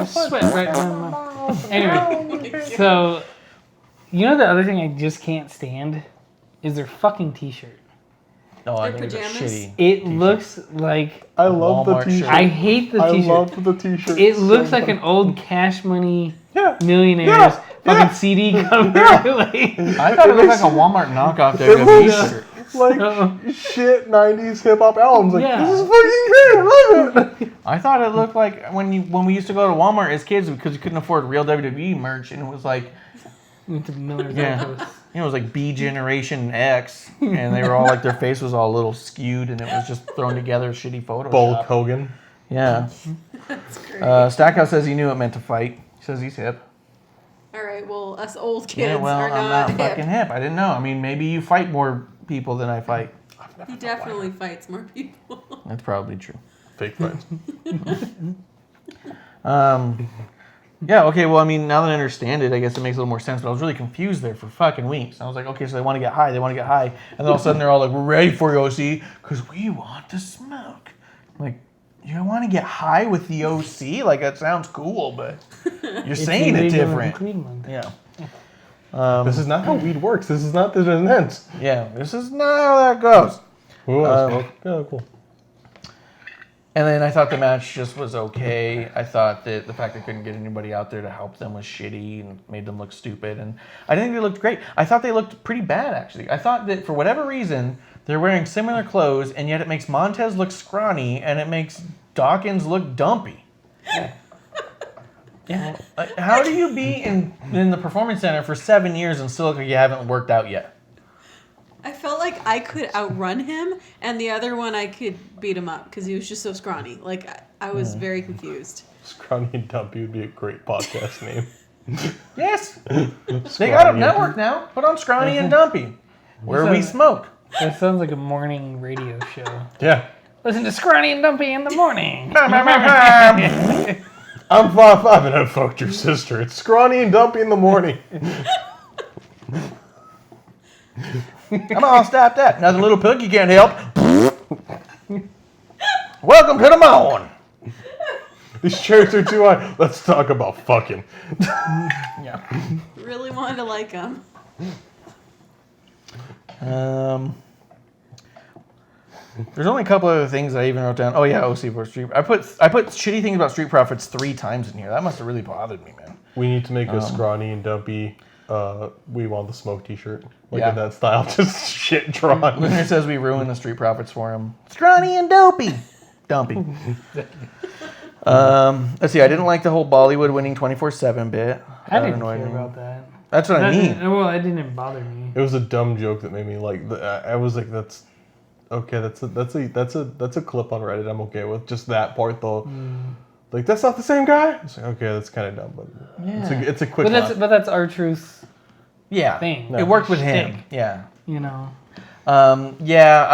Sweat right down my... Anyway, so you know the other thing I just can't stand is their fucking t-shirt. No, I Their think it's pajamas? shitty. It looks like I love Walmart the t-shirt. shirt. I hate the I t-shirt. love the t-shirt. It so looks like much. an old Cash Money Yeah. Millionaires Yeah. fucking Yeah. CD cover. Like, I thought it looked like a Walmart knockoff WWE looks- shirt. like shit 90s hip hop albums. Like, Yeah. this is fucking great. I love it. I thought it looked like when we used to go to Walmart as kids because you couldn't afford real WWE merch, and it was like went to Miller's Yeah. Outpost. it was like B Generation X, and they were all like their face was all a little skewed, and it was just thrown together shitty photos. Bulk Hogan. Yeah. That's great. Stackhouse says he knew it meant to fight. He says he's hip. All right. Well, us old kids Yeah, well, are I'm not not hip. fucking hip. I didn't know. I mean, maybe you fight more people than I fight. He definitely fights more people. That's probably true. Fake friends. Yeah, okay, well, I mean, now that I understand it, I guess it makes a little more sense, but I was really confused there for fucking weeks. I was like, okay, so they want to get high, and then all of a sudden they're all like, we're ready for you, OC, because we want to smoke. I'm like, you want to get high with the OC? Like, that sounds cool, but you're It's saying it illegal in different. Cleveland. Yeah. This is not how weed works. This is not this intense. Yeah, this is not how that goes. Ooh, I smoke. Yeah, cool. And then I thought the match just was okay. I thought that the fact they couldn't get anybody out there to help them was shitty and made them look stupid. And I didn't think they looked great. I thought they looked pretty bad, actually. I thought that for whatever reason, they're wearing similar clothes, and yet it makes Montez look scrawny, and it makes Dawkins look dumpy. Yeah. Like, how do you be in the Performance Center for 7 years and still look like you haven't worked out yet? I felt like I could outrun him, and the other one I could beat him up because he was just so scrawny. Like I was very confused. Scrawny and Dumpy would be a great podcast name. Yes. They got a network now. Put on Scrawny and Dumpy, where we smoke. That sounds like a morning radio show. Yeah. Listen to Scrawny and Dumpy in the morning. I'm 5'5" and I fucked your sister. It's Scrawny and Dumpy in the morning. Come on, stop that. Another little pug you can't help. Welcome to the morning. These chairs are too high. Let's talk about fucking. Yeah. Really wanted to like him. There's only a couple other things I even wrote down. Oh yeah, OC for Street. I put shitty things about Street Profits 3 times in here. That must have really bothered me, man. We need to make a Scrawny and Dumpy. We want the smoke T-shirt, like Yeah. in that style, just shit drawn. Listener says we ruined the Street Profits for him. Scrawny and dopey. Dumpy. Let's see. I didn't like the whole Bollywood winning 24/7 bit. I That didn't annoyed care me. about that. That's what I That mean. didn't- well, it didn't bother me. It was a dumb joke that made me like. I was like, "That's okay. That's a clip on Reddit. I'm okay with just that part though. Like that's not the same guy. It's like okay, that's kind of dumb, but it's a quick. But that's R-Truth's Yeah. thing. It worked with him. Shtick. Yeah. You know. Yeah,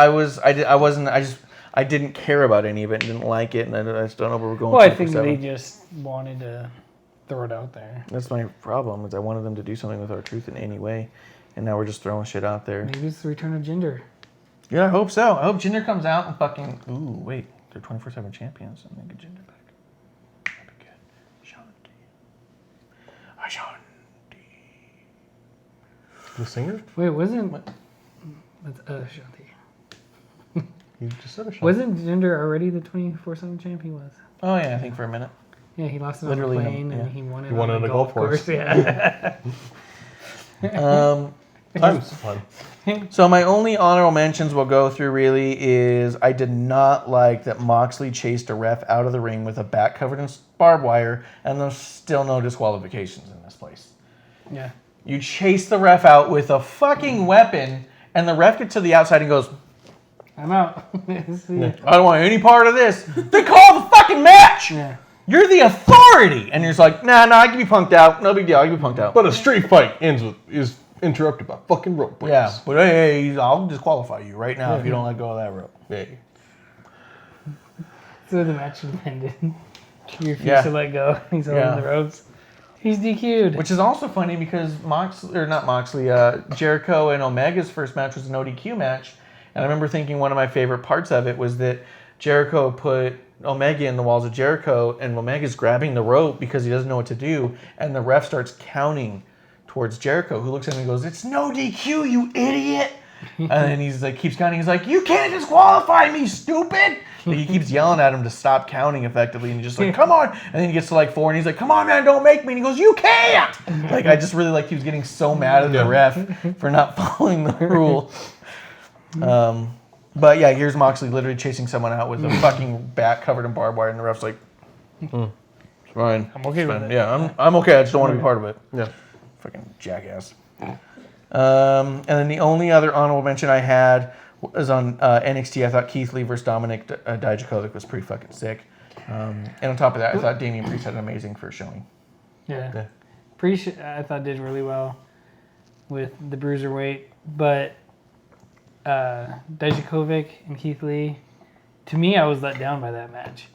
I didn't care about any of it and didn't like it, and I just don't know where we're going. Well, I think 24/7. they just wanted to throw it out there. That's my problem, is I wanted them to do something with our truth in any way, and now we're just throwing shit out there. Maybe it's the return of Ginger. Yeah, I hope so. I hope Jinder comes out and fucking. Ooh, wait, they're 24/7 champions. I'm gonna get Jinder back. That'd be good. Shanti. Ashanti. The singer? Wait, wasn't that's Shanti? You just said a shot. Wasn't Ginger already the 24/7 champ? He was. Oh yeah, I think for a minute. Yeah, he lost it Literally, on a plane yeah. and he won it. He won on it on a golf course. Yeah. Time's fun. So my only honorable mentions we'll go through really is I did not like that Moxley chased a ref out of the ring with a bat covered in barbed wire, and there's still no disqualifications in this place. Yeah. You chase the ref out with a fucking weapon, and the ref gets to the outside and goes, I'm out. I don't want any part of this. They call the fucking match. Yeah. You're the authority. And you're just like, nah, I can be punked out. No big deal. I can be punked out. But a street fight is interrupted by fucking rope breaks. Yeah, but hey, I'll disqualify you right now if you don't let go of that rope. Hey. So the match ended. He refused Yeah. to let go. He's holding Yeah. the ropes. He's DQ'd. Which is also funny because Jericho and Omega's first match was an ODQ match. And I remember thinking one of my favorite parts of it was that Jericho put Omega in the walls of Jericho, and Omega's grabbing the rope because he doesn't know what to do. And the ref starts counting towards Jericho, who looks at him and goes, "It's no DQ, you idiot!" And then he's like, keeps counting. He's like, "You can't disqualify me, stupid!" Like, he keeps yelling at him to stop counting effectively, and he's just like, "Come on!" And then he gets to like 4, and he's like, "Come on, man, don't make me!" And he goes, "You can't!" Like, I just really like he was getting so mad at the ref for not following the rule. But yeah, here's Moxley literally chasing someone out with a fucking bat covered in barbed wire, and the ref's like, "It's fine. I'm okay with it. Yeah, I'm okay. I just don't want to be part of it." Yeah. Fucking jackass. And then the only other honorable mention I had was on NXT. I thought Keith Lee versus Dominic Dijakovic was pretty fucking sick. And on top of that, I thought Damian Priest had an amazing first showing. Yeah. Priest, I thought, did really well with the bruiserweight, but Dijakovic and Keith Lee, to me, I was let down by that match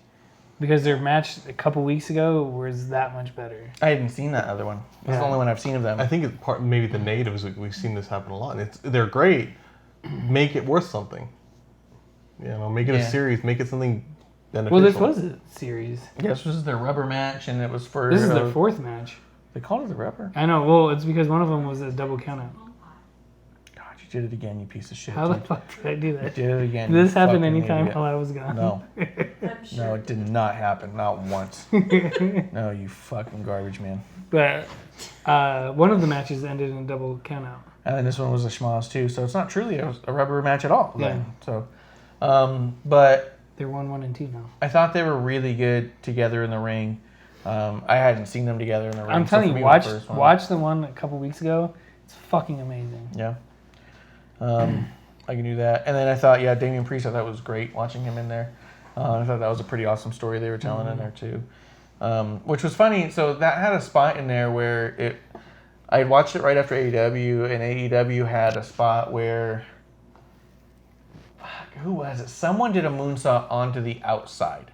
because their match a couple weeks ago was that much better. I hadn't seen that other one. That's the only one I've seen of them. I think it's maybe the natives, we've seen this happen a lot. They're great. Make it worth something. You know, make it a series. Make it something beneficial. Well, this was a series. Yeah, this was their rubber match, and it was for... This is their fourth match. They called it the rubber? I know. Well, it's because one of them was a double countout. God, you did it again, you piece of shit. How the fuck did I do You that? did it again. Did this you happen fucking anytime idiot. while I was gone? No. I'm sure. No, it did not happen. Not once. No, you fucking garbage man. But one of the matches ended in a double countout. And then this one was a schmoz too, so it's not truly a rubber match at all. Yeah. Then. So, but They're 1-1 and 2 now. I thought they were really good together in the ring. I hadn't seen them together in the ring. I'm so telling for you, me, it was the first one. watch the one a couple weeks ago. It's fucking amazing. Yeah. I can do that. And then I thought, yeah, Damian Priest, I thought was great watching him in there. I thought that was a pretty awesome story they were telling in there too. Which was funny. So that had a spot in there where I had watched it right after AEW, and AEW had a spot where, who was it? Someone did a moonsault onto the outside.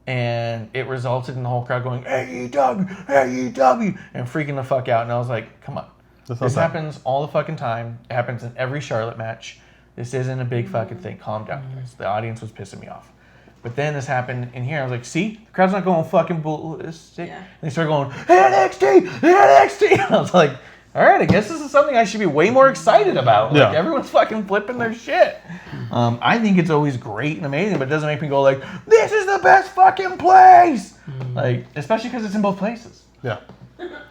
And it resulted in the whole crowd going, AEW, AEW, and freaking the fuck out. And I was like, come on. This happens all the fucking time. It happens in every Charlotte match. This isn't a big fucking thing. Calm down, guys. The audience was pissing me off. But then this happened in here. I was like, see? The crowd's not going fucking ballistic. Yeah. And they started going, NXT, NXT. And I was like, all right, I guess this is something I should be way more excited about. Like, everyone's fucking flipping their shit. I think it's always great and amazing, but it doesn't make me go like, this is the best fucking place. Like, especially because it's in both places. Yeah.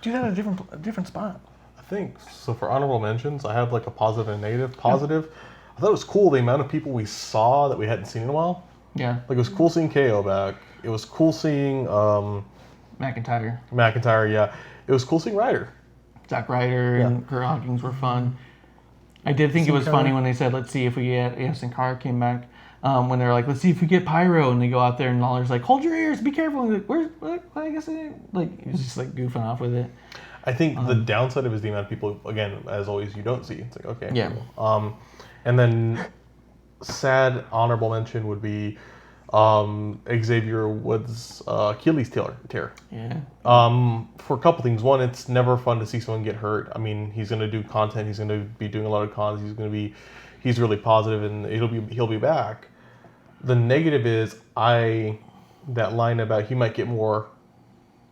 Do that at a different spot. I think so. For honorable mentions, I have like a positive and a negative. Positive, I thought it was cool the amount of people we saw that we hadn't seen in a while. Yeah. Like, it was cool seeing KO back. It was cool seeing McIntyre. McIntyre. Yeah. It was cool seeing Ryder. Zack Ryder and Kurt Hawkins were fun. I did think it was funny when they said, let's see if we get, Sin Cara came back, when they're like, let's see if we get Pyro, and they go out there and Lawler's like, hold your ears, be careful. And like, where's, what? I guess it, like, he's just like goofing off with it. I think the downside of it is the amount of people, again, as always, you don't see. It's like, okay. Yeah. Cool. And then sad honorable mention would be Xavier Woods' Achilles tear. Yeah. For a couple things. One, it's never fun to see someone get hurt. I mean, he's going to do content. He's going to be doing a lot of cons. He's really positive, and he'll be back. The negative is that line about he might get more,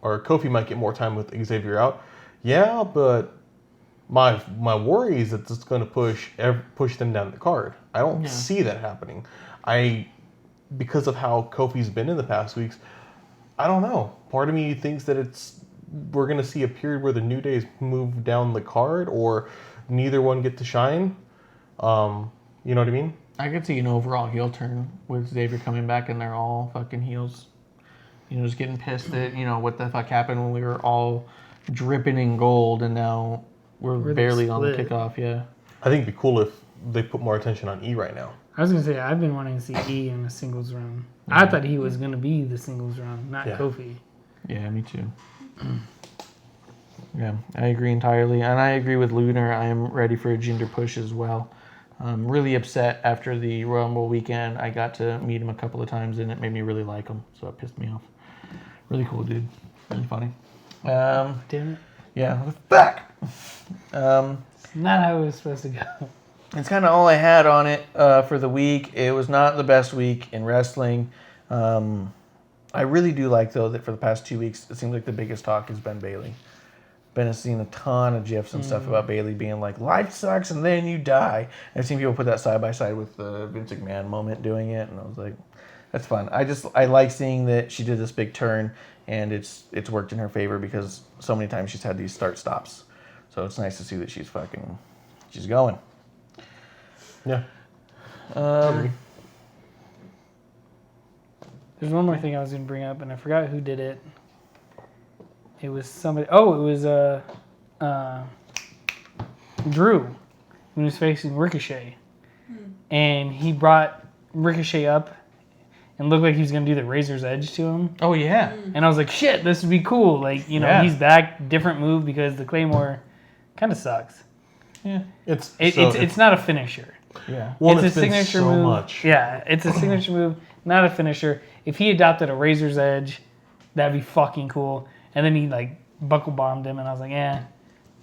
or Kofi might get more time with Xavier out. Yeah, but my worry is that it's going to push them down the card. I don't see that happening. Because of how Kofi's been in the past weeks, I don't know. Part of me thinks that we're going to see a period where the New Days move down the card, or neither one get to shine. You know what I mean? I could see an overall heel turn with Xavier coming back and they're all fucking heels. You know, just getting pissed at, what the fuck happened when we were all dripping in gold and now we're Where they barely on the split. kickoff. Yeah. I think it'd be cool if they put more attention on E right now. I was gonna say I've been wanting to see E in a singles run. I thought he was gonna be the singles run, not Yeah. Kofi. Yeah, me too. Yeah, I agree entirely, and I agree with Lunar. I am ready for a Jinder push as well. I'm really upset after the Royal Rumble weekend. I got to meet him a couple of times, and it made me really like him, so it pissed me off. Really cool dude, really funny. Damn it! Yeah, we're back. Not how it was supposed to go. It's kind of all I had on it for the week. It was not the best week in wrestling. I really do like, though, that for the past 2 weeks, it seems like the biggest talk has been Bayley. Ben has seen a ton of GIFs and stuff about Bayley being like, life sucks and then you die. And I've seen people put that side by side with the Vince McMahon moment doing it, and I was like, that's fun. I like seeing that she did this big turn, and it's worked in her favor because so many times she's had these start stops. So it's nice to see that she's going. Yeah. There's one more thing I was gonna bring up, and I forgot who did it. It was somebody. Oh, it was Drew, when he was facing Ricochet, and he brought Ricochet up, and looked like he was gonna do the Razor's Edge to him. Oh, yeah. And I was like, shit, this would be cool. Like, you know, Yeah. he's back, different move because the Claymore kind of sucks. Yeah. It's not a finisher. Yeah. Well, It's it's a been signature so move. much. Yeah, it's a signature move, not a finisher. If he adopted a Razor's Edge, that'd be fucking cool. And then he like buckle bombed him, and I was like, that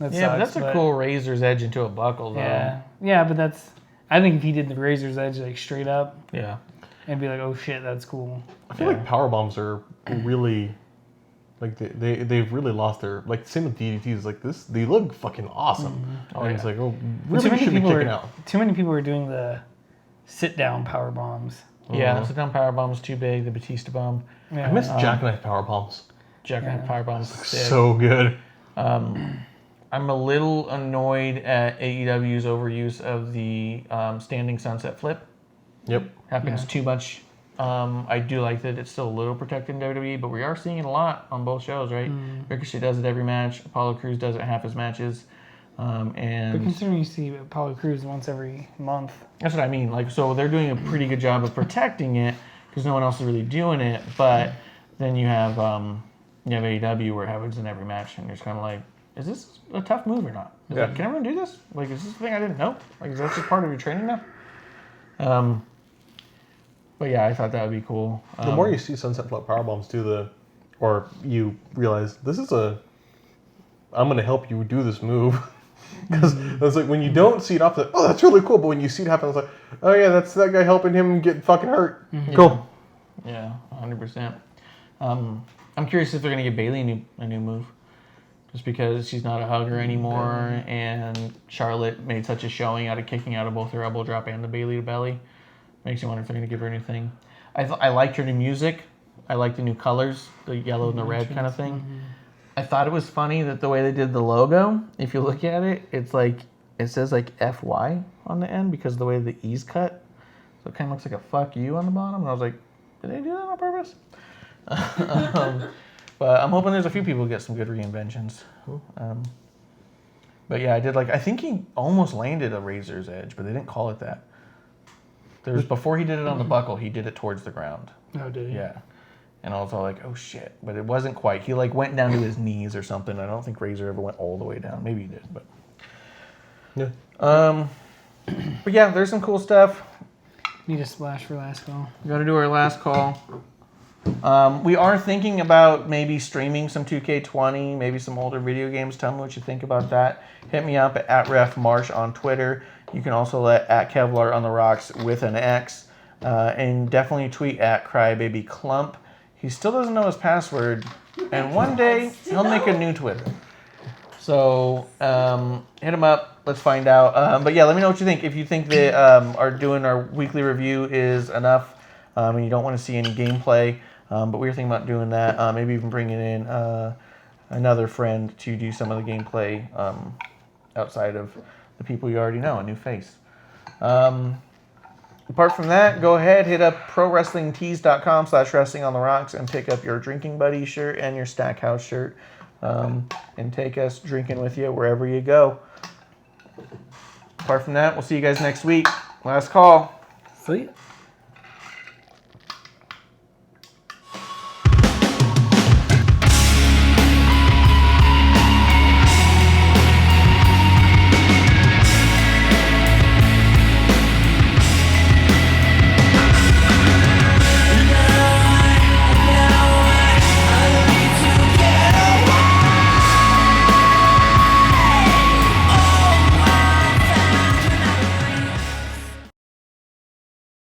Yeah, sucks. but that's a cool Razor's Edge into a buckle, though. Yeah, but that's. I think if he did the Razor's Edge like straight up, Yeah. and be like, oh shit, that's cool. I feel like power bombs are really, like they've really lost their, like same with DDTs. Like this, they look fucking awesome. Oh, And it's yeah. like, oh, But really should be kicking out. Too many people are doing the sit down power bombs. Yeah, the sit-down power bomb's too big. The Batista bomb. Yeah. I miss jackknife power bombs. Jackknife power bomb's sick. So good. I'm a little annoyed at AEW's overuse of the standing sunset flip. Yep. Happens too much. I do like that it's still a little protected in WWE, but we are seeing it a lot on both shows, right? Ricochet does it every match. Apollo Crews does it half his matches. But And considering you see Apollo Crews once every month, that's what I mean. Like, so they're doing a pretty good job of protecting it because no one else is really doing it. But then you have AEW where it happens in every match, and you're just kind of like, is this a tough move or not? Yeah. Can everyone do this? Like, is this a thing I didn't know? Like, is that just part of your training now? But yeah, I thought that would be cool. The more you see sunset flip power bombs too, or you realize this is I'm going to help you do this move. Because it's like when you don't see it often, oh, that's really cool. But when you see it happen, it's like, oh yeah, that's that guy helping him get fucking hurt. Cool. Yeah, 100%. I'm curious if they're gonna give Bayley a new move, just because she's not a hugger anymore, and Charlotte made such a showing out of kicking out of both her elbow drop and the Bayley to belly. Makes you wonder if they're gonna give her a new thing. I liked her new music. I like the new colors, the yellow and the red kind of thing. I thought it was funny that the way they did the logo, if you look at it, it's like, it says like FY on the end because of the way the E's cut. So it kind of looks like a fuck you on the bottom. And I was like, did they do that on purpose? But I'm hoping there's a few people who get some good reinventions. But yeah, I think he almost landed a Razor's Edge, but they didn't call it that. Before he did it on the buckle, he did it towards the ground. oh, did he? Yeah. And I was all like, oh shit. But it wasn't quite. He like went down to his knees or something. I don't think Razor ever went all the way down. Maybe he did, but. Yeah. But yeah, there's some cool stuff. Need a splash for last call. We got to do our last call. We are thinking about maybe streaming some 2K20, maybe some older video games. Tell me what you think about that. Hit me up at @RefMarsh on Twitter. You can also let @Kevlar on the Rocks with an X. And definitely tweet @CrybabyClump. He still doesn't know his password, and one day he'll make a new Twitter. So hit him up. Let's find out. But yeah, let me know what you think. If you think that doing our weekly review is enough, and you don't want to see any gameplay, but we were thinking about doing that. Maybe even bringing in another friend to do some of the gameplay outside of the people you already know, a new face. Apart from that, go ahead, hit up prowrestlingtees.com/wrestlingontherocks and pick up your Drinking Buddy shirt and your Stackhouse shirt. and take us drinking with you wherever you go. Apart from that, we'll see you guys next week. Last call. See ya.